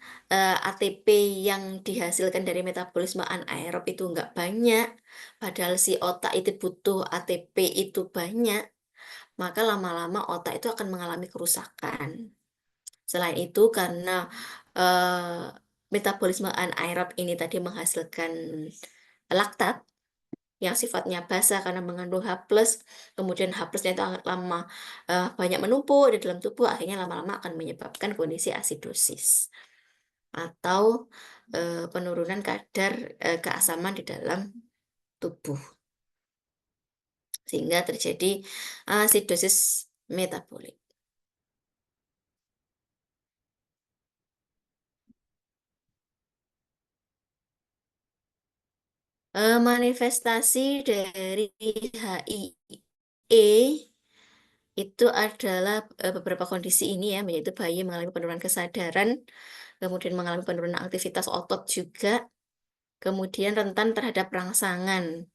ATP yang dihasilkan dari metabolisme anaerob itu nggak banyak, padahal si otak itu butuh ATP itu banyak, maka lama-lama otak itu akan mengalami kerusakan. Selain itu, karena metabolisme anaerob ini tadi menghasilkan laktat yang sifatnya basah karena mengandung H+, kemudian H+-nya itu lama banyak menumpuk di dalam tubuh, akhirnya lama-lama akan menyebabkan kondisi asidosis atau penurunan kadar keasaman di dalam tubuh sehingga terjadi asidosis metabolik. Manifestasi dari HIE itu adalah beberapa kondisi ini ya, yaitu bayi mengalami penurunan kesadaran, kemudian mengalami penurunan aktivitas otot juga, kemudian rentan terhadap rangsangan,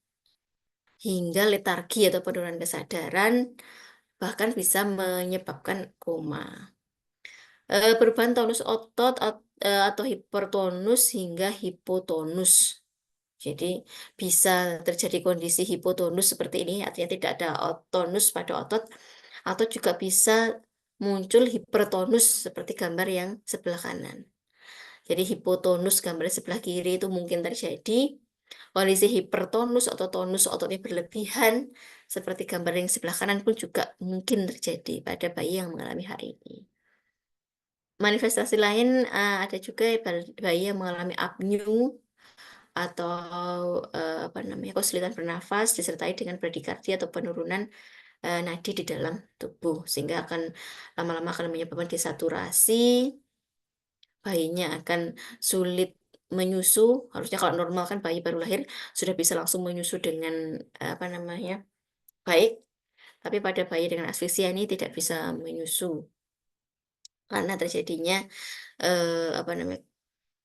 hingga letargi atau penurunan kesadaran, bahkan bisa menyebabkan koma. Perubahan tonus otot atau hipertonus hingga hipotonus. Jadi bisa terjadi kondisi hipotonus seperti ini, artinya tidak ada tonus pada otot, atau juga bisa muncul hipertonus seperti gambar yang sebelah kanan. Jadi hipotonus gambar sebelah kiri itu mungkin terjadi. Kondisi hipertonus atau tonus ototnya berlebihan seperti gambar yang sebelah kanan pun juga mungkin terjadi pada bayi yang mengalami HII. Manifestasi lain ada juga bayi yang mengalami apneu atau apa namanya kesulitan bernafas disertai dengan bradikardia atau penurunan nadi di dalam tubuh sehingga akan lama-lama akan menyebabkan desaturasi, bayinya akan sulit menyusu. Harusnya kalau normal kan bayi baru lahir sudah bisa langsung menyusu dengan apa namanya baik, tapi pada bayi dengan asfiksia ini tidak bisa menyusu karena terjadinya apa namanya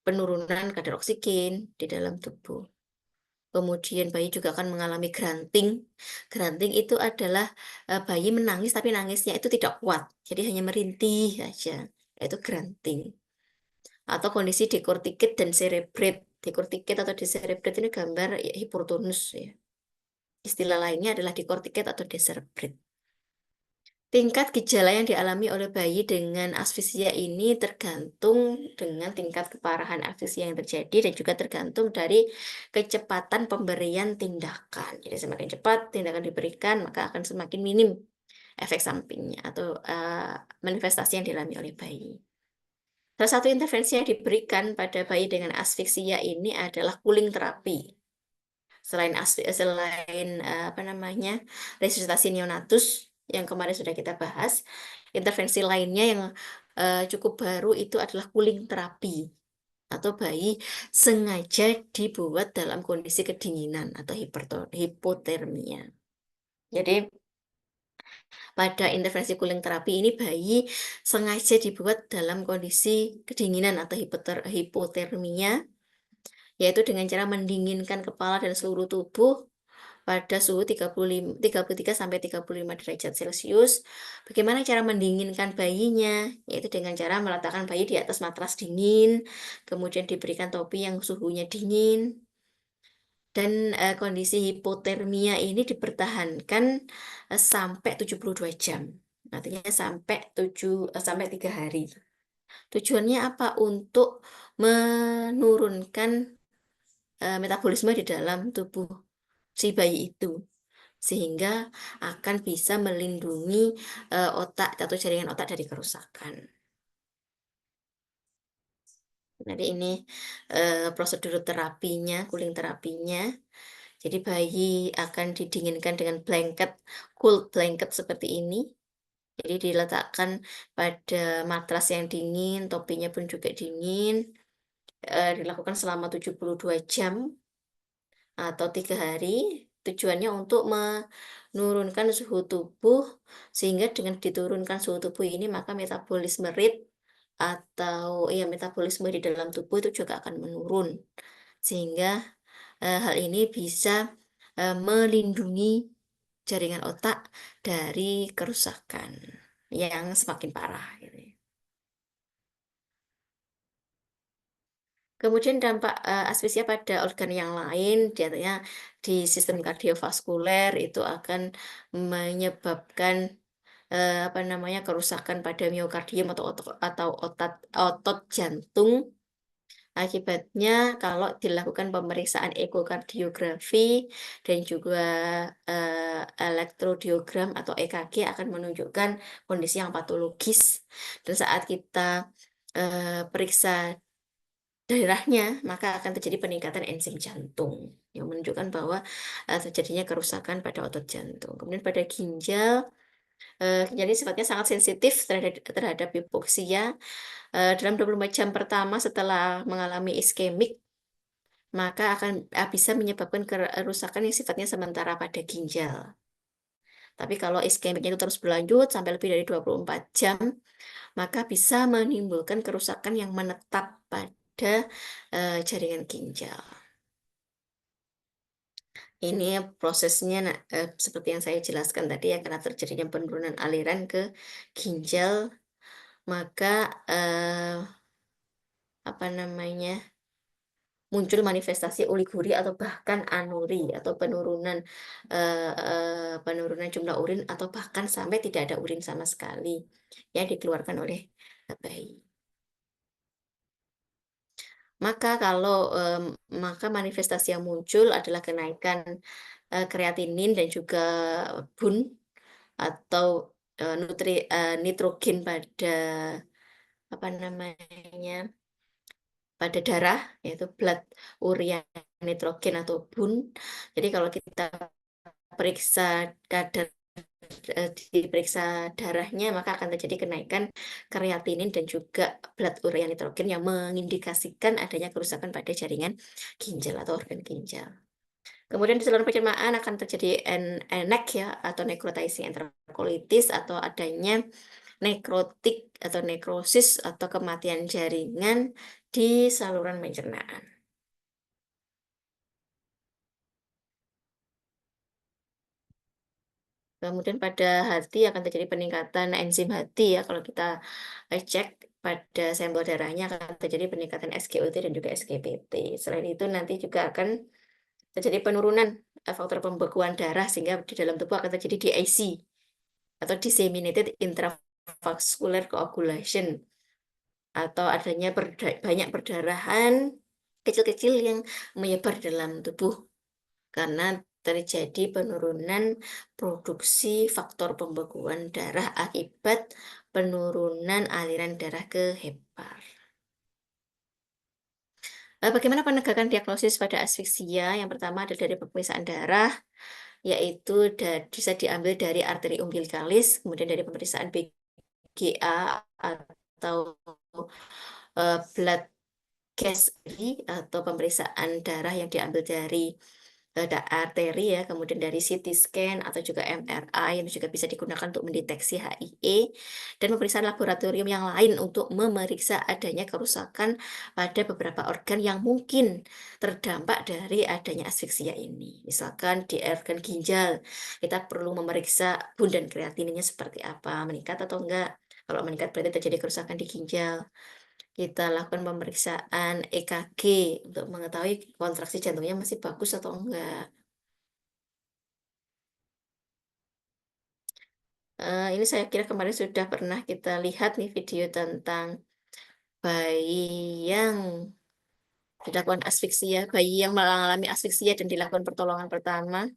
penurunan kadar oksigen di dalam tubuh. Kemudian bayi juga akan mengalami granting. Granting itu adalah bayi menangis tapi nangisnya itu tidak kuat. Jadi hanya merintih saja. Itu granting. Atau kondisi decorticate dan cerebrate. Decorticate atau decerebrate ini gambar ya, hipotonus ya. Istilah lainnya adalah decorticate atau decerebrate. Tingkat gejala yang dialami oleh bayi dengan asfisia ini tergantung dengan tingkat keparahan asfisia yang terjadi dan juga tergantung dari kecepatan pemberian tindakan. Jadi semakin cepat tindakan diberikan, maka akan semakin minim efek sampingnya atau manifestasi yang dialami oleh bayi. Salah satu intervensi yang diberikan pada bayi dengan asfiksia ini adalah cooling terapi. Selain apa namanya resusitasi neonatus yang kemarin sudah kita bahas, intervensi lainnya yang cukup baru itu adalah cooling terapi atau bayi sengaja dibuat dalam kondisi kedinginan atau hipotermia. Jadi pada intervensi cooling terapi ini bayi sengaja dibuat dalam kondisi kedinginan atau hipotermia, yaitu dengan cara mendinginkan kepala dan seluruh tubuh pada suhu 33 sampai 35 derajat Celcius. Bagaimana cara mendinginkan bayinya? Yaitu dengan cara meletakkan bayi di atas matras dingin, kemudian diberikan topi yang suhunya dingin, dan kondisi hipotermia ini dipertahankan sampai 72 jam. Artinya sampai 3 hari. Tujuannya apa? Untuk menurunkan metabolisme di dalam tubuh si bayi itu sehingga akan bisa melindungi otak atau jaringan otak dari kerusakan. Jadi ini prosedur terapinya, cooling terapinya. Jadi bayi akan didinginkan dengan blanket, cool blanket seperti ini. Jadi diletakkan pada matras yang dingin, topinya pun juga dingin. Dilakukan selama 72 jam atau 3 hari. Tujuannya untuk menurunkan suhu tubuh, sehingga dengan diturunkan suhu tubuh ini maka metabolisme rate atau ya metabolisme di dalam tubuh itu juga akan menurun. Sehingga hal ini bisa melindungi jaringan otak dari kerusakan yang semakin parah gitu ya. Kemudian dampak asfisia pada organ yang lain, diantaranya di sistem kardiovaskuler itu akan menyebabkan apa namanya kerusakan pada miokardium atau otot jantung, Akibatnya kalau dilakukan pemeriksaan ekokardiografi dan juga elektrodiogram atau EKG akan menunjukkan kondisi yang patologis. Dan saat kita periksa darahnya, maka akan terjadi peningkatan enzim jantung yang menunjukkan bahwa terjadinya kerusakan pada otot jantung. Kemudian pada ginjal, ginjal ini sifatnya sangat sensitif terhadap hipoksia. Dalam 24 jam pertama setelah mengalami iskemik, maka akan bisa menyebabkan kerusakan yang sifatnya sementara pada ginjal. Tapi kalau iskemiknya itu terus berlanjut sampai lebih dari 24 jam, maka bisa menimbulkan kerusakan yang menetap pada jaringan ginjal. Ini prosesnya seperti yang saya jelaskan tadi ya, karena terjadinya penurunan aliran ke ginjal, maka apa namanya muncul manifestasi oliguri atau bahkan anuri atau penurunan jumlah urin atau bahkan sampai tidak ada urin sama sekali yang dikeluarkan oleh bayi. Maka maka manifestasi yang muncul adalah kenaikan kreatinin dan juga bun atau nitrogen pada apa namanya pada darah, yaitu blood urea nitrogen atau bun. Jadi kalau kita periksa kadar diperiksa darahnya, maka akan terjadi kenaikan kreatinin dan juga blood urea nitrogen yang mengindikasikan adanya kerusakan pada jaringan ginjal atau organ ginjal. Kemudian di saluran pencernaan akan terjadi NEC ya, atau necrotizing enterocolitis, atau adanya nekrotik atau nekrosis atau kematian jaringan di saluran pencernaan. Kemudian pada hati akan terjadi peningkatan enzim hati ya, kalau kita cek pada sampel darahnya akan terjadi peningkatan SGOT dan juga SGPT. Selain itu nanti juga akan terjadi penurunan faktor pembekuan darah sehingga di dalam tubuh akan terjadi DIC atau disseminated intravascular coagulation, atau adanya banyak perdarahan kecil-kecil yang menyebar dalam tubuh karena terjadi penurunan produksi faktor pembekuan darah akibat penurunan aliran darah ke hepar. Bagaimana penegakan diagnosis pada asfiksia? Yang pertama adalah dari pemeriksaan darah, yaitu bisa diambil dari arteri umbilikalis, kemudian dari pemeriksaan BGA atau blood gas atau pemeriksaan darah yang diambil dari arteri ya, kemudian dari CT scan atau juga MRI yang juga bisa digunakan untuk mendeteksi HIE, dan pemeriksaan laboratorium yang lain untuk memeriksa adanya kerusakan pada beberapa organ yang mungkin terdampak dari adanya asfiksia ini. Misalkan di organ ginjal, kita perlu memeriksa bun dan kreatininnya seperti apa, meningkat atau enggak. Kalau meningkat berarti terjadi kerusakan di ginjal. Kita lakukan pemeriksaan EKG untuk mengetahui kontraksi jantungnya masih bagus atau enggak. Ini saya kira kemarin sudah pernah kita lihat nih video tentang bayi yang dilakukan asfiksia, bayi yang mengalami asfiksia dan dilakukan pertolongan pertama.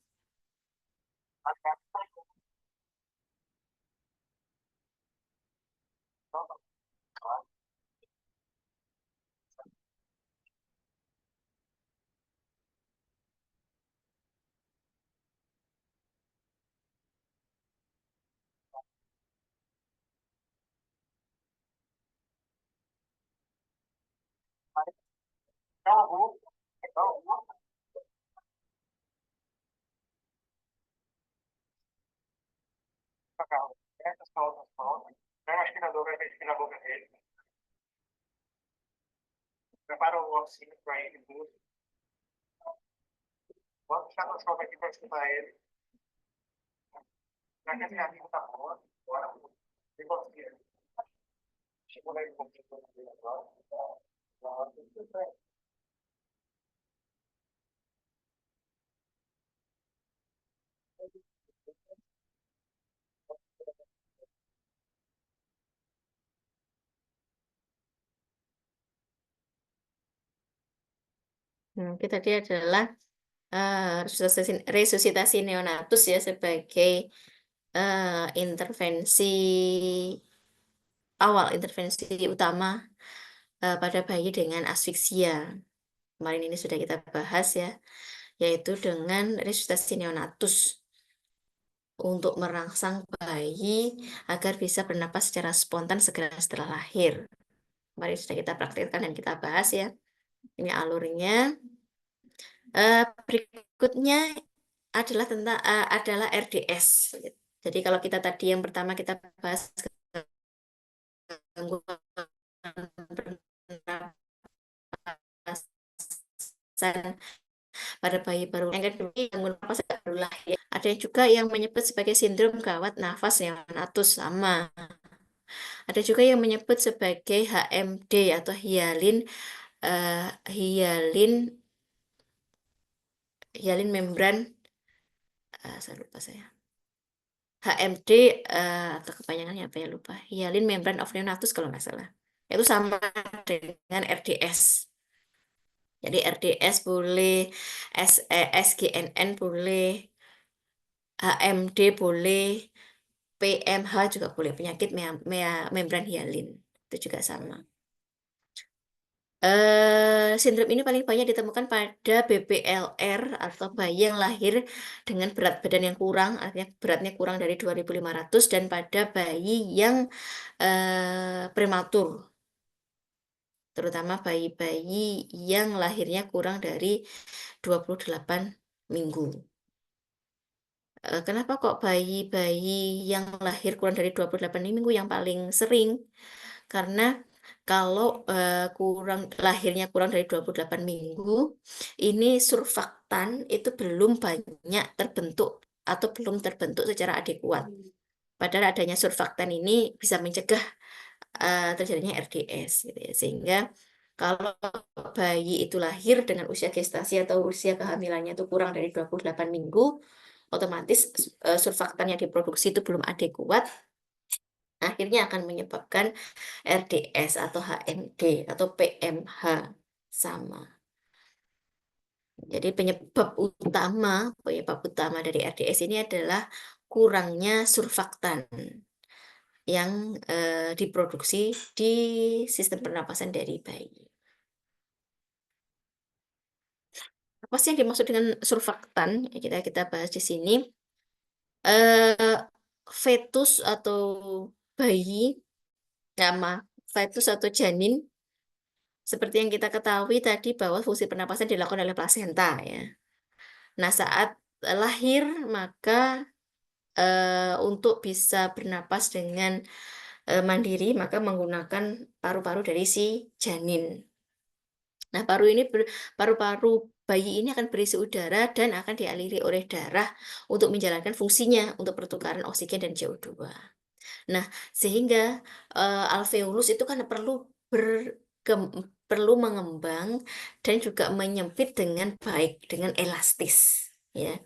Oke, tadi adalah, resusitasi neonatus ya sebagai, intervensi awal, intervensi utama, pada bayi dengan asfiksia. Kemarin ini sudah kita bahas ya, yaitu dengan resusitasi neonatus untuk merangsang bayi agar bisa bernapas secara spontan segera setelah lahir. Kemarin sudah kita praktikkan dan kita bahas ya, ini alurnya. Berikutnya adalah RDS. Jadi kalau kita tadi yang pertama kita bahas gangguan pernapasan pada bayi baru, yang kedua gangguan pernapasan baru lahir. Ada juga yang menyebut sebagai sindrom gawat nafas neonatus, sama. Ada juga yang menyebut sebagai HMD atau hialin membran, saya lupa saya. HMD, atau kepanjangannya apa ya, lupa. Hyalin Membrane of Neonatus kalau nggak salah. Itu sama dengan RDS. Jadi RDS boleh, SGNN boleh, HMD boleh, PMH juga boleh, penyakit membran hialin. Itu juga sama. Sindrom ini paling banyak ditemukan pada BBLR atau bayi yang lahir dengan berat badan yang kurang, artinya beratnya kurang dari 2.500, dan pada bayi yang prematur, terutama bayi-bayi yang lahirnya kurang dari 28 minggu. Kenapa kok bayi-bayi yang lahir kurang dari 28 minggu yang paling sering? Karena kalau lahirnya kurang dari 28 minggu, ini surfaktan itu belum banyak terbentuk atau belum terbentuk secara adekuat. Padahal adanya surfaktan ini bisa mencegah terjadinya RDS, gitu ya. Sehingga kalau bayi itu lahir dengan usia gestasi atau usia kehamilannya itu kurang dari 28 minggu, otomatis surfaktan yang diproduksi itu belum adekuat, akhirnya akan menyebabkan RDS atau HMD atau PMH, sama. Jadi penyebab utama dari RDS ini adalah kurangnya surfaktan yang diproduksi di sistem pernapasan dari bayi. Apa sih yang dimaksud dengan surfaktan? Ya, kita bahas di sini. Eh, Fetus atau bayi, nama fetus atau janin, seperti yang kita ketahui tadi bahwa fungsi pernapasan dilakukan oleh plasenta ya. Nah, saat lahir maka untuk bisa bernapas dengan mandiri maka menggunakan paru-paru dari si janin. Nah, paru-paru bayi ini akan berisi udara dan akan dialiri oleh darah untuk menjalankan fungsinya untuk pertukaran oksigen dan CO2. Nah, sehingga alveolus itu kan perlu mengembang dan juga menyempit dengan baik, dengan elastis, ya.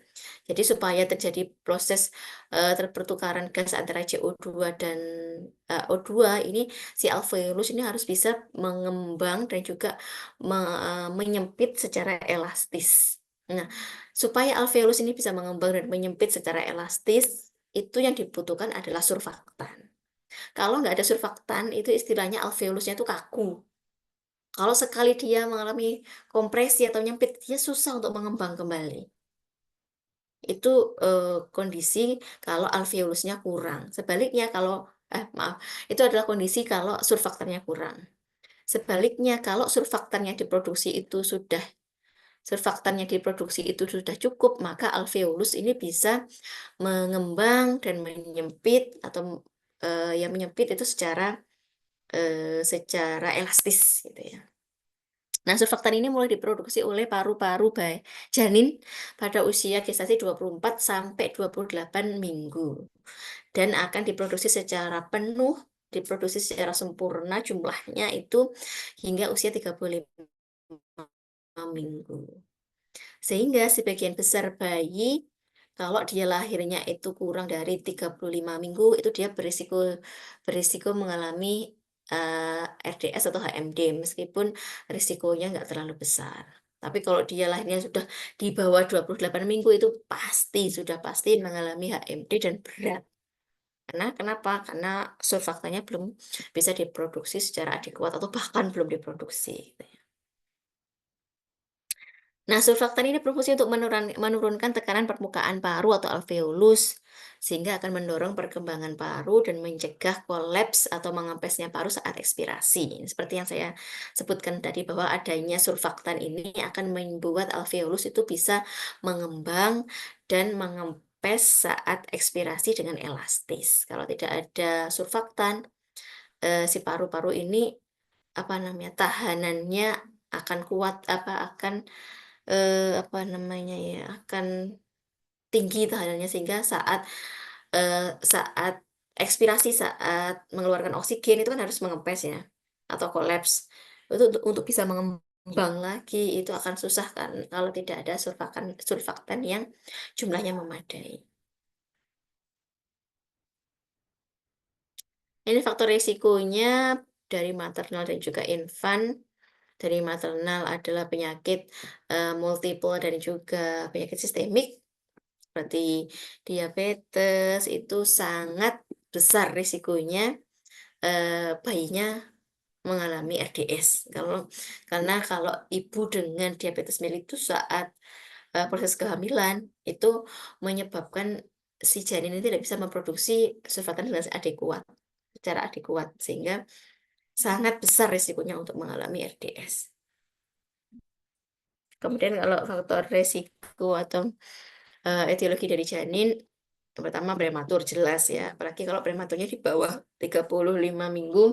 Jadi supaya terjadi proses pertukaran gas antara CO2 dan O2 ini, si alveolus ini harus bisa mengembang dan juga menyempit secara elastis. Nah, supaya alveolus ini bisa mengembang dan menyempit secara elastis, itu yang dibutuhkan adalah surfaktan. Kalau nggak ada surfaktan, itu istilahnya alveolusnya itu kaku. Kalau sekali dia mengalami kompresi atau nyempit, dia susah untuk mengembang kembali. Itu kondisi kalau alveolusnya kurang. Sebaliknya maaf, itu adalah kondisi kalau surfaktannya kurang. Sebaliknya kalau surfaktan yang diproduksi itu sudah cukup, maka alveolus ini bisa mengembang dan menyempit atau yang menyempit itu secara elastis gitu ya. Nah, surfaktan ini mulai diproduksi oleh paru-paru janin pada usia gestasi 24 sampai 28 minggu dan akan diproduksi secara sempurna jumlahnya itu hingga usia 35 minggu. Sehingga sebagian besar bayi kalau dia lahirnya itu kurang dari 35 minggu itu dia berisiko mengalami RDS atau HMD meskipun risikonya nggak terlalu besar. Tapi kalau dia lahirnya sudah di bawah 28 minggu itu sudah pasti mengalami HMD dan berat. Karena kenapa? Karena surfaktannya belum bisa diproduksi secara adekuat atau bahkan belum diproduksi, gitu ya. Nah, surfaktan ini berfungsi untuk menurunkan tekanan permukaan paru atau alveolus, sehingga akan mendorong perkembangan paru dan mencegah kolaps atau mengempesnya paru saat ekspirasi. Seperti yang saya sebutkan tadi bahwa adanya surfaktan ini akan membuat alveolus itu bisa mengembang dan mengempes saat ekspirasi dengan elastis. Kalau tidak ada surfaktan, si paru-paru ini apa namanya tahanannya akan kuat akan apa namanya ya, akan tinggi tahanannya sehingga saat ekspirasi, saat mengeluarkan oksigen itu kan harus mengempes ya, atau kolaps. Itu untuk bisa mengembang lagi itu akan susah kan kalau tidak ada surfaktan yang jumlahnya memadai. Ini faktor risikonya dari maternal dan juga infan. Dari maternal adalah penyakit multiple dan juga penyakit sistemik seperti diabetes itu sangat besar risikonya bayinya mengalami RDS. Karena kalau ibu dengan diabetes mellitus saat proses kehamilan itu menyebabkan si janin ini tidak bisa memproduksi surfaktan dengan secara adekuat sehingga sangat besar risikonya untuk mengalami RDS. Kemudian kalau faktor resiko atau etiologi dari janin, yang pertama prematur jelas ya, apalagi kalau prematurnya di bawah 35 minggu,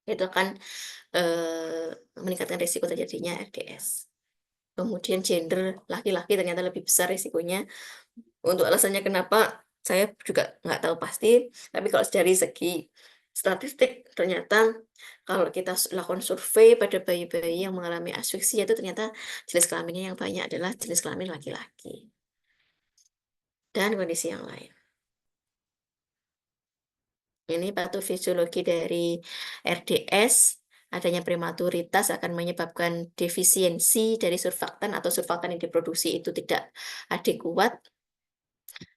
itu akan meningkatkan risiko terjadinya RDS. Kemudian gender laki-laki ternyata lebih besar risikonya. Untuk alasannya kenapa, saya juga nggak tahu pasti, tapi kalau dari segi statistik, ternyata kalau kita lakukan survei pada bayi-bayi yang mengalami asfiksia itu ternyata jenis kelaminnya yang banyak adalah jenis kelamin laki-laki dan kondisi yang lain. Ini patofisiologi dari RDS, adanya prematuritas akan menyebabkan defisiensi dari surfaktan atau surfaktan yang diproduksi itu tidak adekuat.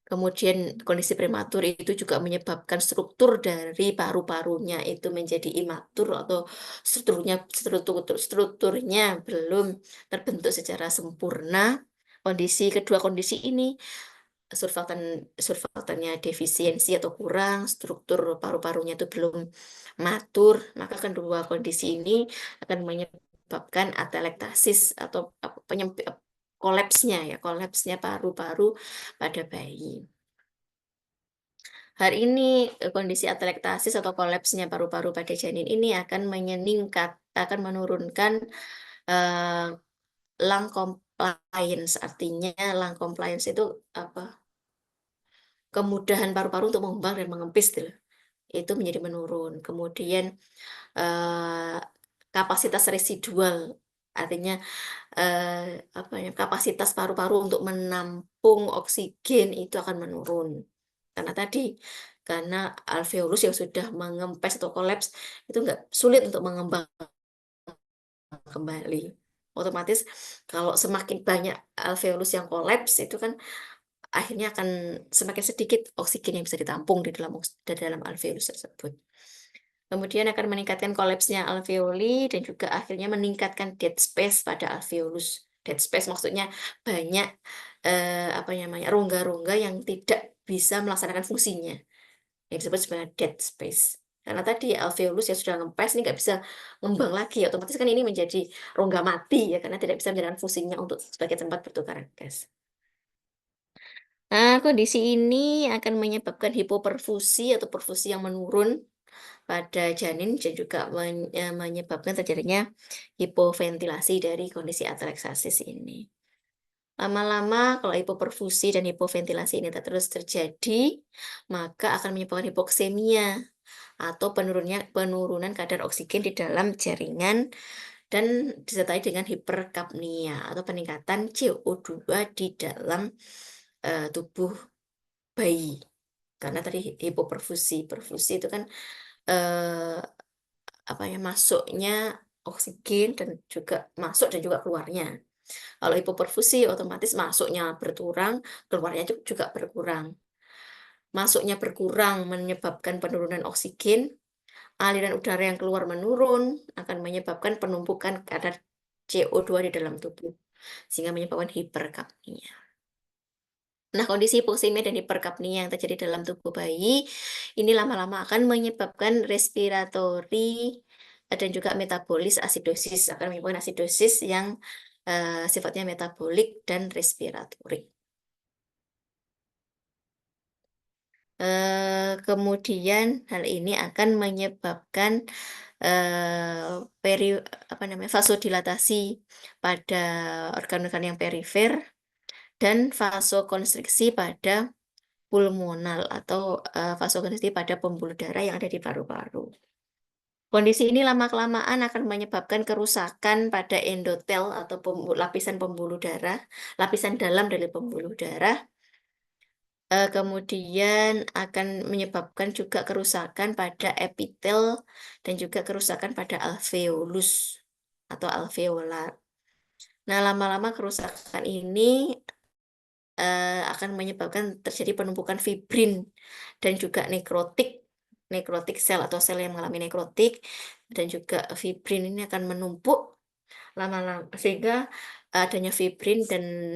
Kemudian kondisi prematur itu juga menyebabkan struktur dari paru-parunya itu menjadi imatur atau strukturnya belum terbentuk secara sempurna. Kedua kondisi ini surfaktannya defisiensi atau kurang, struktur paru-parunya itu belum matur, maka kedua kondisi ini akan menyebabkan atelektasis atau kolapsnya paru-paru pada bayi. Hari ini kondisi atelektasis atau kolapsnya paru-paru pada janin ini akan menurunkan eh, lung compliance. Artinya lung compliance itu apa? Kemudahan paru-paru untuk mengembang dan mengempis gitu loh. Itu menjadi menurun. Kemudian eh, kapasitas residual, artinya apa ya, kapasitas paru-paru untuk menampung oksigen itu akan menurun. Karena tadi, karena alveolus yang sudah mengempes atau kolaps itu nggak sulit untuk mengembang kembali. Otomatis kalau semakin banyak alveolus yang kolaps itu kan akhirnya akan semakin sedikit oksigen yang bisa ditampung di dalam alveolus tersebut. Kemudian akan meningkatkan kolapsnya alveoli dan juga akhirnya meningkatkan dead space pada alveolus. Dead space maksudnya banyak apa namanya rongga-rongga yang tidak bisa melaksanakan fungsinya, yang disebut sebagai dead space. Karena tadi alveolus yang sudah ngempes ini nggak bisa ngembang lagi, otomatis kan ini menjadi rongga mati ya karena tidak bisa menjalankan fungsinya untuk sebagai tempat pertukaran gas. Nah, kondisi ini akan menyebabkan hipoperfusi atau perfusi yang menurun pada janin dan juga menyebabkan terjadinya hipoventilasi dari kondisi atelektasis ini. Lama-lama kalau hipoperfusi dan hipoventilasi ini terus terjadi, maka akan menyebabkan hipoksemia atau penurunan kadar oksigen di dalam jaringan dan disertai dengan hiperkapnia atau peningkatan CO2 di dalam tubuh bayi. Karena tadi perfusi itu kan eh, apa ya masuknya oksigen dan juga masuk dan juga keluarnya. Kalau hipoperfusi otomatis masuknya berkurang, keluarnya juga berkurang. Masuknya berkurang menyebabkan penurunan oksigen, aliran udara yang keluar menurun akan menyebabkan penumpukan kadar CO2 di dalam tubuh, sehingga menyebabkan hiperkapnia. Nah, kondisi hipoksimia dan hiperkapnia yang terjadi dalam tubuh bayi ini lama-lama akan menyebabkan respiratori dan juga metabolis asidosis, akan menyebabkan asidosis yang sifatnya metabolik dan respiratori. Kemudian hal ini akan menyebabkan peri apa namanya, vasodilatasi pada organ-organ yang perifer dan vasokonstriksi pada pulmonal atau vasokonstriksi pada pembuluh darah yang ada di paru-paru. Kondisi ini lama-kelamaan akan menyebabkan kerusakan pada endotel atau lapisan pembuluh darah, lapisan dalam dari pembuluh darah. Kemudian akan menyebabkan juga kerusakan pada epitel dan juga kerusakan pada alveolus atau alveolar. Nah, lama-lama kerusakan ini akan menyebabkan terjadi penumpukan fibrin dan juga nekrotik sel atau sel yang mengalami nekrotik dan juga fibrin ini akan menumpuk lama-lama sehingga adanya fibrin dan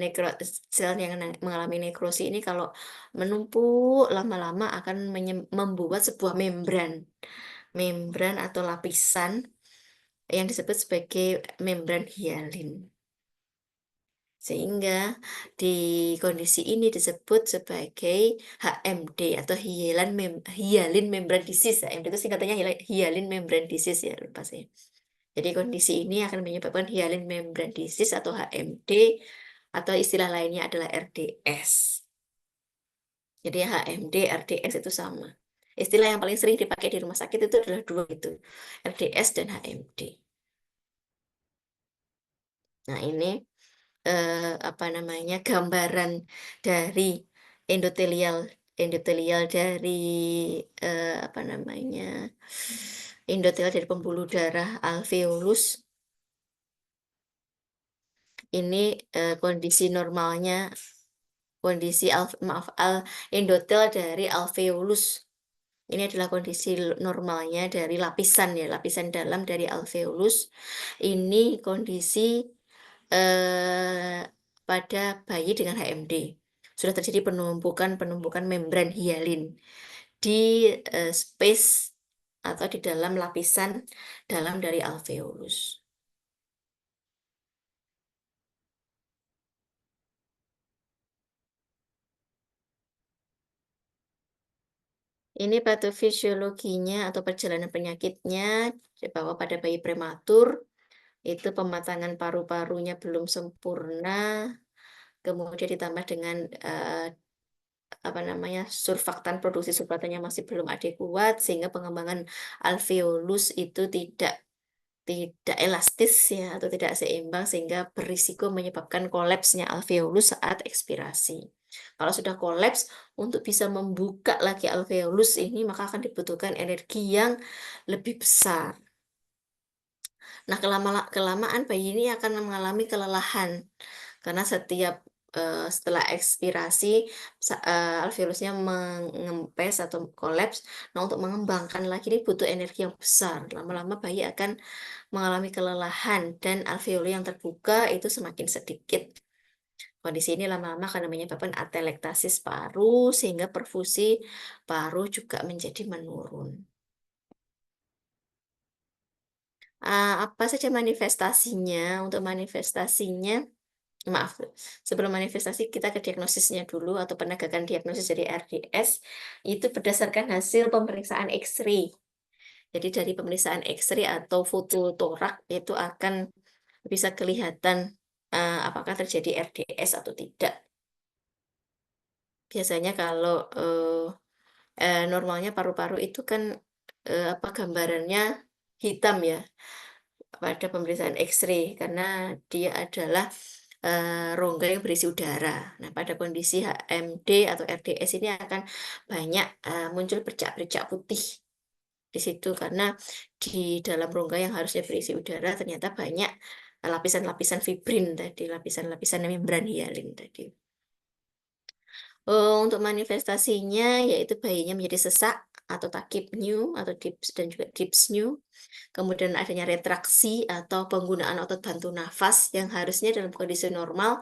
sel yang mengalami nekrosi ini kalau menumpuk lama-lama akan membuat sebuah membran atau lapisan yang disebut sebagai membran hialin. Sehingga di kondisi ini disebut sebagai HMD atau hyalin membran disease. HMD itu singkatannya hyalin membran disease ya, lupa saya. Jadi kondisi ini akan menyebabkan hyalin membran disease atau HMD atau istilah lainnya adalah RDS. Jadi HMD, RDS itu sama. Istilah yang paling sering dipakai di rumah sakit itu adalah dua itu, RDS dan HMD. Nah, ini apa namanya, gambaran dari endotelial endotelial dari apa namanya, endotelial dari pembuluh darah alveolus. Ini kondisi normalnya, endotel dari alveolus. Ini adalah kondisi normalnya dari lapisan ya, lapisan dalam dari alveolus. Ini kondisi eh, pada bayi dengan HMD. Sudah terjadi penumpukan membran hialin di space atau di dalam lapisan dalam dari alveolus. Ini patofisiologinya atau perjalanan penyakitnya bahwa pada bayi prematur itu pematangan paru-parunya belum sempurna, kemudian ditambah dengan apa namanya, produksi surfaktannya masih belum adekuat sehingga pengembangan alveolus itu tidak elastis ya atau tidak seimbang sehingga berisiko menyebabkan kolapsnya alveolus saat ekspirasi. Kalau sudah kolaps, untuk bisa membuka lagi alveolus ini maka akan dibutuhkan energi yang lebih besar. Nah, kelamaan bayi ini akan mengalami kelelahan karena setelah ekspirasi alveolusnya mengempes atau kolaps. Nah, untuk mengembangkan lagi ini butuh energi yang besar. Lama-lama bayi akan mengalami kelelahan dan alveoli yang terbuka itu semakin sedikit. Kondisi ini lama-lama akan menyebabkan atelektasis paru sehingga perfusi paru juga menjadi menurun. Apa saja manifestasinya? Untuk manifestasinya, maaf, sebelum manifestasi kita ke diagnosisnya dulu atau penegakan diagnosis dari RDS itu berdasarkan hasil pemeriksaan X-ray. Jadi dari pemeriksaan X-ray atau foto torak itu akan bisa kelihatan apakah terjadi RDS atau tidak. Biasanya kalau normalnya paru-paru itu kan apa gambarannya hitam ya pada pemeriksaan X-ray karena dia adalah rongga yang berisi udara. Nah, pada kondisi HMD atau RDS ini akan banyak muncul bercak-bercak putih. di situ karena di dalam rongga yang harusnya berisi udara ternyata banyak lapisan-lapisan fibrin tadi, lapisan-lapisan membran hialin tadi. Untuk manifestasinya yaitu bayinya menjadi sesak atau takipneu atau dips dan juga dyspneu. Kemudian adanya retraksi atau penggunaan otot bantu nafas yang harusnya dalam kondisi normal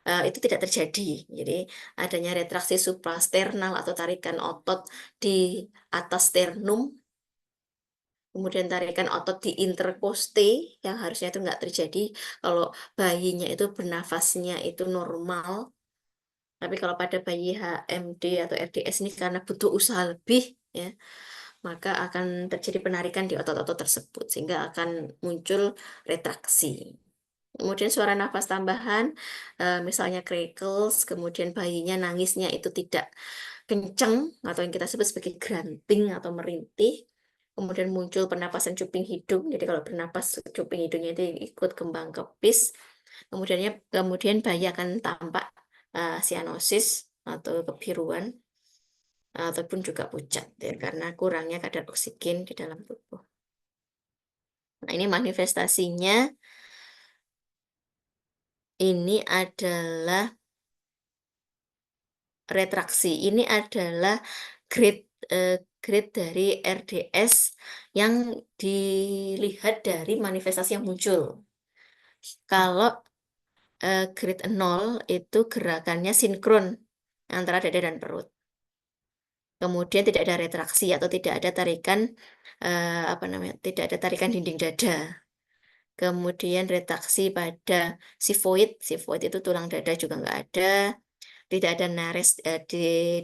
itu tidak terjadi. Jadi adanya retraksi suprasternal atau tarikan otot di atas sternum, kemudian tarikan otot di interkoste yang harusnya itu nggak terjadi kalau bayinya itu bernafasnya itu normal. Tapi kalau pada bayi HMD atau RDS ini karena butuh usaha lebih, ya, maka akan terjadi penarikan di otot-otot tersebut sehingga akan muncul retraksi. Kemudian suara nafas tambahan, misalnya crackles, kemudian bayinya nangisnya itu tidak kencang atau yang kita sebut sebagai grunting atau merintih. Kemudian muncul pernapasan cuping hidung. Jadi kalau bernapas cuping hidungnya itu ikut kembang kepis. Kemudian bayi akan tampak sianosis atau kebiruan ataupun juga pucat ya, karena kurangnya kadar oksigen di dalam tubuh. Nah, ini manifestasinya ini adalah retraksi. Ini adalah grade dari RDS yang dilihat dari manifestasi yang muncul. Kalau grade 0 itu gerakannya sinkron antara dada dan perut. Kemudian tidak ada retraksi atau tidak ada tarikan tidak ada tarikan dinding dada. Kemudian retraksi pada sifoid itu tulang dada juga nggak ada. Tidak ada nares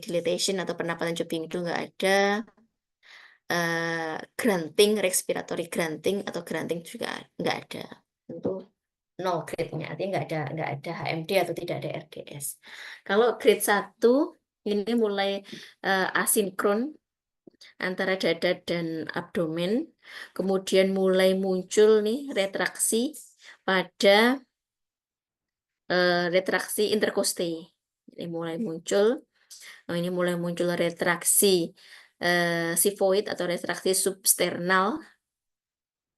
dilatation atau pernapasan cuping itu nggak ada. Grunting, respiratory grunting atau grunting juga nggak ada. Tentu nol grade-nya, artinya nggak ada HMD atau tidak ada RDS. Kalau grade 1 ini mulai asinkron antara dada dan abdomen, kemudian mulai muncul nih retraksi pada retraksi interkoste. Ini mulai muncul retraksi sifoid atau retraksi substernal,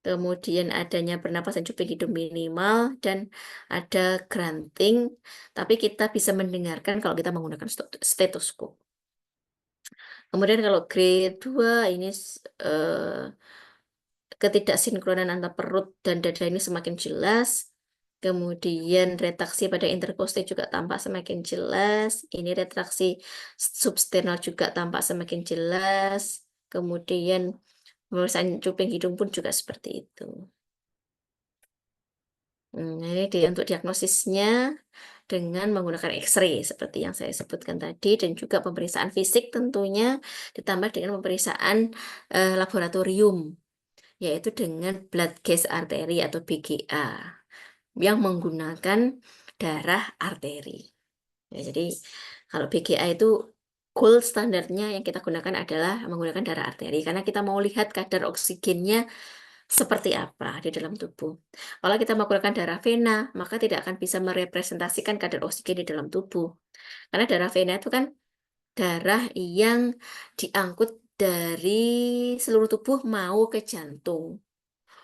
kemudian adanya pernapasan cuping hidung minimal, dan ada grunting, tapi kita bisa mendengarkan kalau kita menggunakan stetoskop. Kemudian kalau grade 2 ini ketidaksinkronan antara perut dan dada ini semakin jelas. Kemudian retraksi pada interkoste juga tampak semakin jelas. Ini retraksi substernal juga tampak semakin jelas. Kemudian pemeriksaan cuping hidung pun juga seperti itu. Ini untuk diagnosisnya dengan menggunakan X-ray seperti yang saya sebutkan tadi, dan juga pemeriksaan fisik tentunya ditambah dengan pemeriksaan laboratorium, yaitu dengan blood gas arteri atau BGA yang menggunakan darah arteri. Ya, jadi kalau BGA itu gold standarnya yang kita gunakan adalah menggunakan darah arteri karena kita mau lihat kadar oksigennya seperti apa di dalam tubuh. Kalau kita menggunakan darah vena, maka tidak akan bisa merepresentasikan kadar oksigen di dalam tubuh. Karena darah vena itu kan darah yang diangkut dari seluruh tubuh mau ke jantung.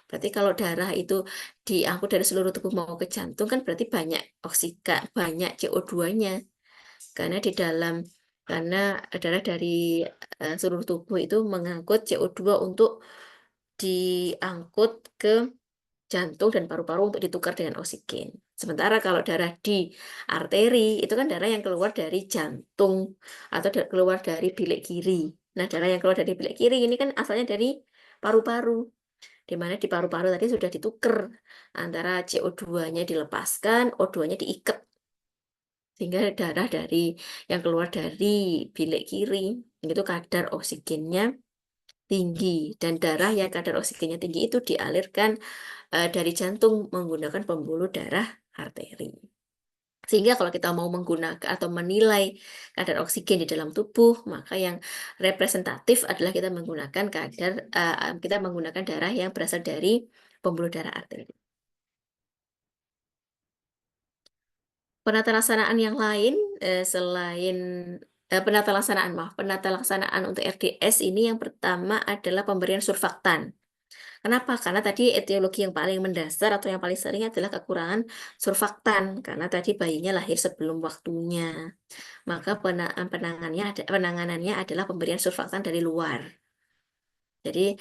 Berarti kalau darah itu diangkut dari seluruh tubuh mau ke jantung kan berarti banyak oksigen, banyak CO2-nya. Karena di dalam karena darah dari seluruh tubuh itu mengangkut CO2 untuk diangkut ke jantung dan paru-paru untuk ditukar dengan oksigen. Sementara kalau darah di arteri itu kan darah yang keluar dari jantung atau keluar dari bilik kiri. Nah, darah yang keluar dari bilik kiri ini kan asalnya dari paru-paru, di mana di paru-paru tadi sudah ditukar antara CO2-nya dilepaskan, O2-nya diikat. Sehingga darah yang keluar dari bilik kiri itu kadar oksigennya tinggi, dan darah yang kadar oksigennya tinggi itu dialirkan dari jantung menggunakan pembuluh darah arteri. Sehingga kalau kita mau menggunakan atau menilai kadar oksigen di dalam tubuh, maka yang representatif adalah kita menggunakan darah yang berasal dari pembuluh darah arteri. Penata laksanaan yang lain selain Penata laksanaan, maaf, penata laksanaan untuk RDS ini yang pertama adalah pemberian surfaktan. Kenapa? Karena tadi etiologi yang paling mendasar atau yang paling sering adalah kekurangan surfaktan, karena tadi bayinya lahir sebelum waktunya. Maka penanganannya adalah pemberian surfaktan dari luar. Jadi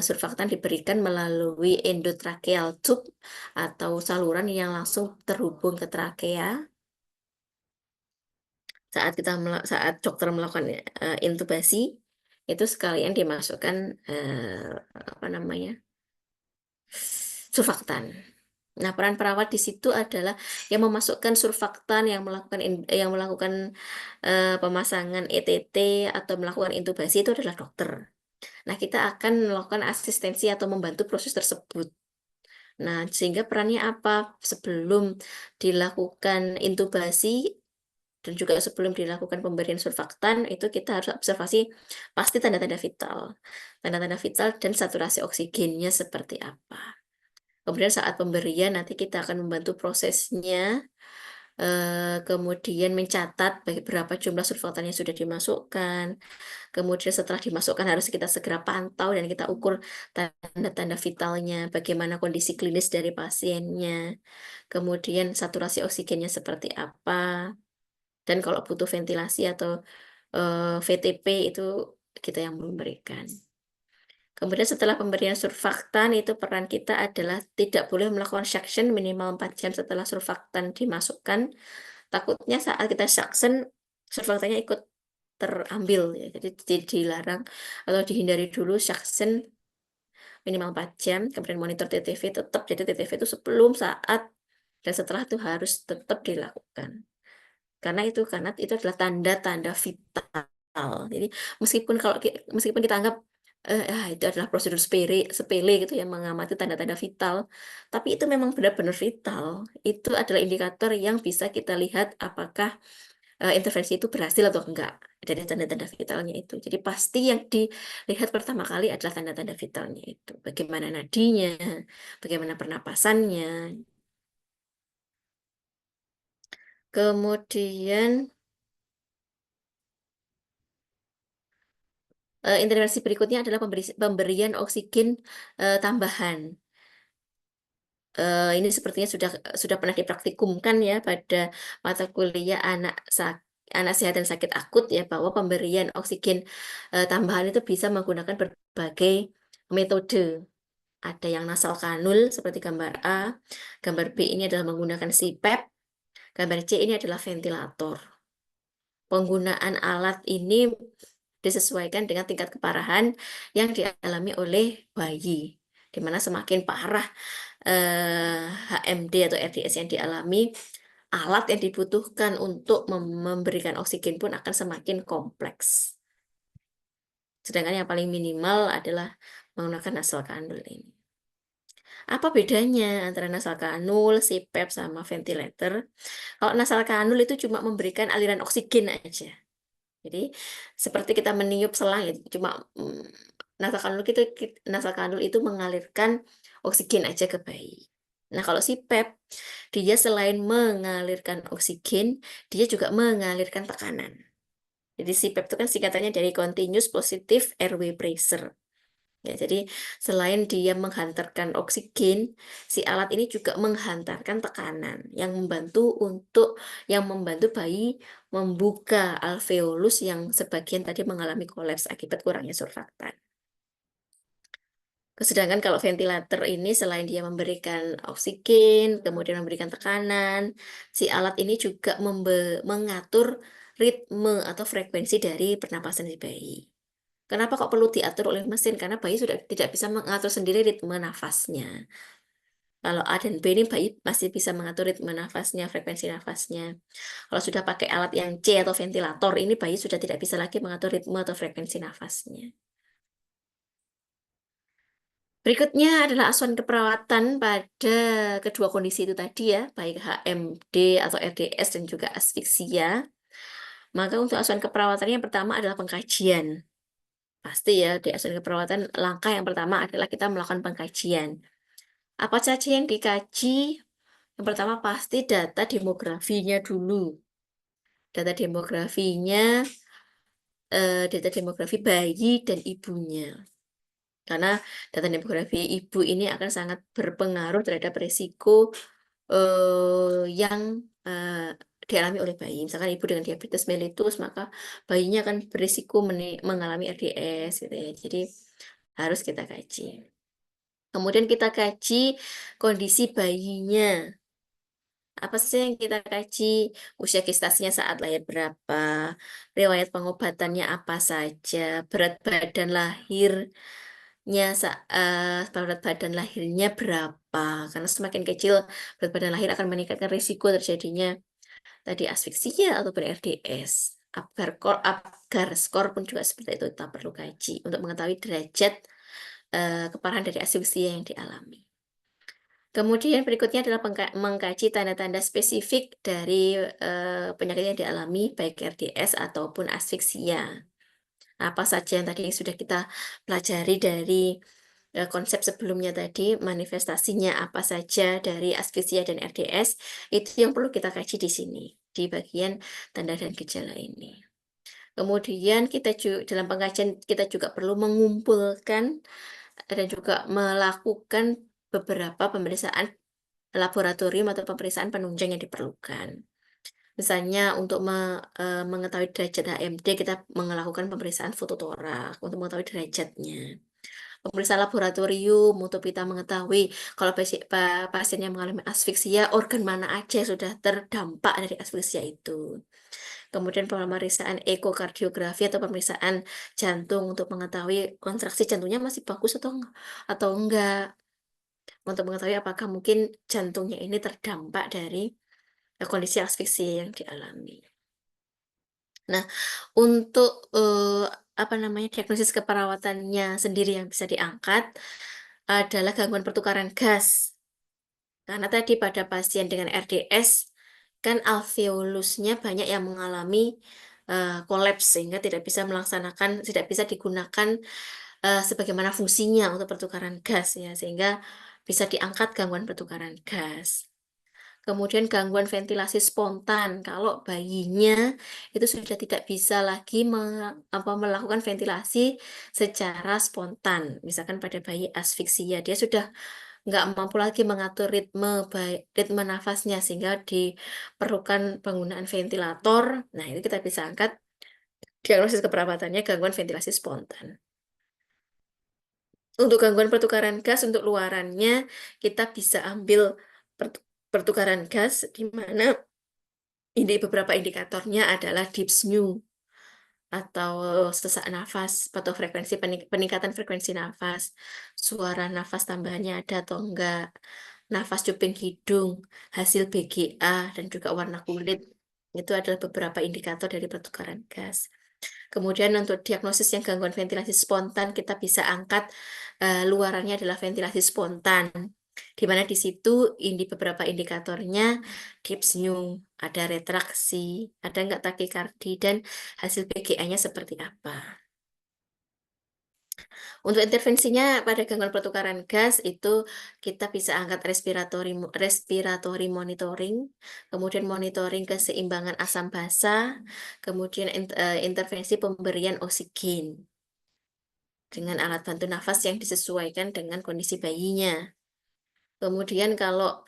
surfaktan diberikan melalui endotracheal tube atau saluran yang langsung terhubung ke trakea. Saat dokter melakukan intubasi, itu sekalian dimasukkan apa namanya, surfaktan. Nah, peran perawat di situ adalah yang memasukkan surfaktan, yang melakukan pemasangan ETT atau melakukan intubasi itu adalah dokter. Nah, kita akan melakukan asistensi atau membantu proses tersebut. Nah, sehingga perannya apa? Sebelum dilakukan intubasi dan juga sebelum dilakukan pemberian surfaktan, itu kita harus observasi pasti tanda-tanda vital. Tanda-tanda vital dan saturasi oksigennya seperti apa. Kemudian saat pemberian nanti kita akan membantu prosesnya, kemudian mencatat berapa jumlah surfaktan yang sudah dimasukkan. Kemudian setelah dimasukkan harus kita segera pantau dan kita ukur tanda-tanda vitalnya, bagaimana kondisi klinis dari pasiennya, kemudian saturasi oksigennya seperti apa, dan kalau butuh ventilasi atau VTP itu kita yang memberikan. Kemudian setelah pemberian surfaktan itu peran kita adalah tidak boleh melakukan suction minimal 4 jam setelah surfaktan dimasukkan. Takutnya saat kita suction surfaktannya ikut terambil ya. Jadi dilarang atau dihindari dulu suction minimal 4 jam. Kemudian monitor TTV tetap, jadi TTV itu sebelum, saat, dan setelah itu harus tetap dilakukan. Karena itu adalah tanda-tanda vital. Jadi meskipun kita anggap itu adalah prosedur sepele sepele gitu yang mengamati tanda-tanda vital, tapi itu memang benar-benar vital. Itu adalah indikator yang bisa kita lihat apakah intervensi itu berhasil atau enggak dari tanda-tanda vitalnya itu. Jadi pasti yang dilihat pertama kali adalah tanda-tanda vitalnya itu. Bagaimana nadinya, bagaimana pernapasannya. Kemudian intervensi berikutnya adalah pemberian oksigen tambahan. Ini sepertinya sudah pernah dipraktikumkan ya pada mata kuliah anak sehat dan sakit akut ya, bahwa pemberian oksigen tambahan itu bisa menggunakan berbagai metode. Ada yang nasal kanul seperti gambar A, gambar B ini adalah menggunakan CPAP, gambar C ini adalah ventilator. Penggunaan alat ini disesuaikan dengan tingkat keparahan yang dialami oleh bayi, di mana semakin parah HMD atau RDS yang dialami, alat yang dibutuhkan untuk memberikan oksigen pun akan semakin kompleks. Sedangkan yang paling minimal adalah menggunakan nasal kanul ini. Apa bedanya antara nasal kanul, CPAP, sama ventilator? Kalau nasal kanul itu cuma memberikan aliran oksigen aja. Jadi seperti kita meniup selang ya, cuma nasal kanul itu mengalirkan oksigen aja ke bayi. Nah, kalau CPAP, dia selain mengalirkan oksigen, dia juga mengalirkan tekanan. Jadi CPAP itu kan singkatannya dari Continuous Positive Airway Pressure. Ya, jadi selain dia menghantarkan oksigen, si alat ini juga menghantarkan tekanan yang membantu bayi membuka alveolus yang sebagian tadi mengalami kolaps akibat kurangnya surfaktan. Sedangkan kalau ventilator ini selain dia memberikan oksigen, kemudian memberikan tekanan, si alat ini juga mengatur ritme atau frekuensi dari pernapasan si bayi. Kenapa kok perlu diatur oleh mesin? Karena bayi sudah tidak bisa mengatur sendiri ritme nafasnya. Kalau A dan B ini bayi masih bisa mengatur ritme nafasnya, frekuensi nafasnya. Kalau sudah pakai alat yang C atau ventilator, ini bayi sudah tidak bisa lagi mengatur ritme atau frekuensi nafasnya. Berikutnya adalah asuhan keperawatan pada kedua kondisi itu tadi ya, baik HMD atau RDS dan juga asfiksia. Maka untuk asuhan keperawatannya yang pertama adalah pengkajian. Pasti ya, di asuhan keperawatan langkah yang pertama adalah kita melakukan pengkajian. Apa saja yang dikaji? Yang pertama pasti data demografinya dulu. data demografinya, data demografi bayi dan ibunya. Karena data demografi ibu ini akan sangat berpengaruh terhadap risiko yang dialami oleh bayi. Misalkan ibu dengan diabetes mellitus, maka bayinya akan berisiko mengalami RDS gitu ya. Jadi harus kita kaji. Kemudian kita kaji kondisi bayinya. Apa sih yang kita kaji? Usia gestasinya saat lahir berapa? Riwayat pengobatannya apa saja? Berat badan lahirnya, berat badan lahirnya berapa? Karena semakin kecil berat badan lahir akan meningkatkan risiko terjadinya tadi asfiksia ataupun RDS. Apgar skor pun juga seperti itu kita perlu kaji untuk mengetahui derajat keparahan dari asfiksia yang dialami. Kemudian berikutnya adalah mengkaji tanda-tanda spesifik dari penyakit yang dialami, baik RDS ataupun asfiksia. Apa saja yang tadi sudah kita pelajari dari konsep sebelumnya tadi, manifestasinya apa saja dari asfiksia dan RDS, itu yang perlu kita kaji di sini, di bagian tanda dan gejala ini. Kemudian kita juga dalam pengkajian kita juga perlu mengumpulkan dan juga melakukan beberapa pemeriksaan laboratorium atau pemeriksaan penunjang yang diperlukan. Misalnya untuk mengetahui derajat HMD, kita melakukan pemeriksaan fototorak untuk mengetahui derajatnya. Pemeriksaan laboratorium untuk kita mengetahui kalau pasien yang mengalami asfiksia, organ mana aja yang sudah terdampak dari asfiksia itu. Kemudian pemeriksaan ekokardiografi atau pemeriksaan jantung untuk mengetahui kontraksi jantungnya masih bagus atau enggak. Untuk mengetahui apakah mungkin jantungnya ini terdampak dari kondisi asfiksia yang dialami. Nah, untuk apa namanya diagnosis keperawatannya sendiri yang bisa diangkat adalah gangguan pertukaran gas. Karena tadi pada pasien dengan RDS kan alveolusnya banyak yang mengalami kolaps sehingga tidak bisa digunakan sebagaimana fungsinya untuk pertukaran gas ya, sehingga bisa diangkat gangguan pertukaran gas. Kemudian gangguan ventilasi spontan, kalau bayinya itu sudah tidak bisa lagi melakukan ventilasi secara spontan. Misalkan pada bayi asfiksia, dia sudah nggak mampu lagi mengatur ritme nafasnya sehingga diperlukan penggunaan ventilator. Nah, itu kita bisa angkat diagnosis keperawatannya gangguan ventilasi spontan. Untuk gangguan pertukaran gas, untuk luarannya kita bisa ambil pertukaran gas di mana ini beberapa indikatornya adalah dyspnea atau sesak nafas atau peningkatan frekuensi nafas, suara nafas tambahannya ada atau enggak, nafas cuping hidung, hasil BGA dan juga warna kulit. Itu adalah beberapa indikator dari pertukaran gas. Kemudian untuk diagnosis yang gangguan ventilasi spontan kita bisa angkat luarannya adalah ventilasi spontan. Di mana di situ beberapa indikatornya dyspnea, ada retraksi, ada enggak takikardi dan hasil PGA-nya seperti apa. Untuk intervensinya pada gangguan pertukaran gas itu kita bisa angkat respiratory monitoring, kemudian monitoring keseimbangan asam basa, kemudian intervensi pemberian oksigen dengan alat bantu nafas yang disesuaikan dengan kondisi bayinya. Kemudian kalau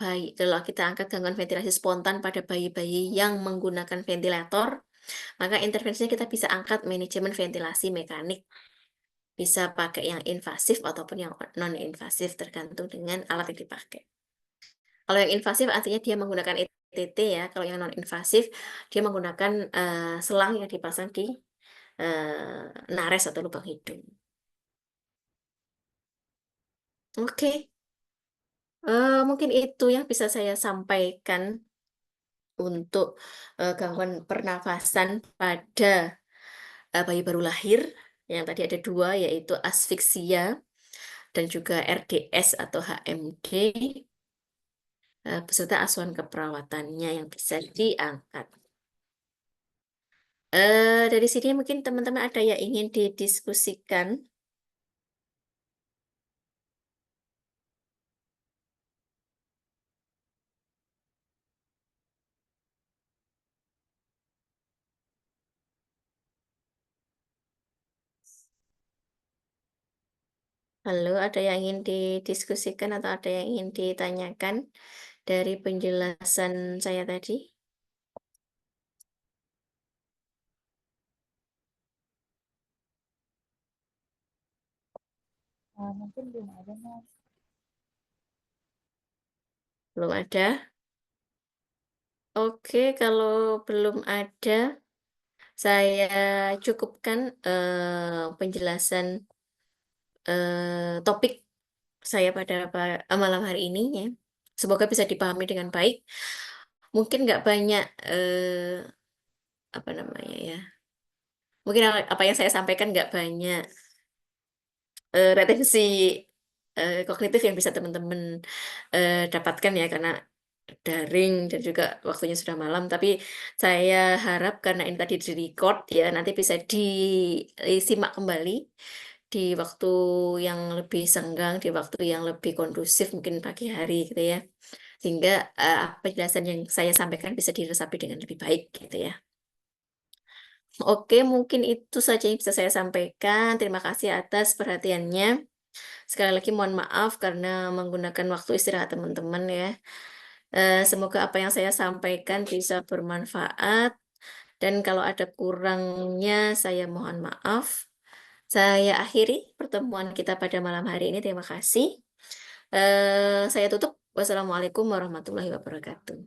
kita angkat gangguan ventilasi spontan pada bayi-bayi yang menggunakan ventilator, maka intervensinya kita bisa angkat manajemen ventilasi mekanik. Bisa pakai yang invasif ataupun yang non-invasif tergantung dengan alat yang dipakai. Kalau yang invasif artinya dia menggunakan ETT ya. Kalau yang non-invasif dia menggunakan selang yang dipasang di nares atau lubang hidung. Oke, mungkin itu yang bisa saya sampaikan untuk gangguan pernafasan pada bayi baru lahir. Yang tadi ada dua, yaitu asfiksia dan juga RDS atau HMD. Beserta asuhan keperawatannya yang bisa diangkat. Dari sini mungkin teman-teman ada yang ingin didiskusikan. Halo, ada yang ingin didiskusikan atau ada yang ingin ditanyakan dari penjelasan saya tadi? Mungkin belum ada, Mas. Belum ada? Oke, kalau belum ada, saya cukupkan penjelasan topik saya pada malam hari ini ya. Semoga bisa dipahami dengan baik. Mungkin nggak banyak apa namanya ya. Mungkin apa yang saya sampaikan nggak banyak retensi kognitif yang bisa teman-teman dapatkan ya karena daring dan juga waktunya sudah malam. Tapi saya harap karena ini tadi di-record ya nanti bisa disimak kembali di waktu yang lebih senggang, di waktu yang lebih kondusif mungkin pagi hari gitu ya. Sehingga penjelasan yang saya sampaikan bisa diresapi dengan lebih baik gitu ya. Oke, mungkin itu saja yang bisa saya sampaikan. Terima kasih atas perhatiannya. Sekali lagi mohon maaf karena menggunakan waktu istirahat teman-teman ya. Semoga apa yang saya sampaikan bisa bermanfaat dan kalau ada kurangnya saya mohon maaf. Saya akhiri pertemuan kita pada malam hari ini. Terima kasih. Saya tutup. Wassalamualaikum warahmatullahi wabarakatuh.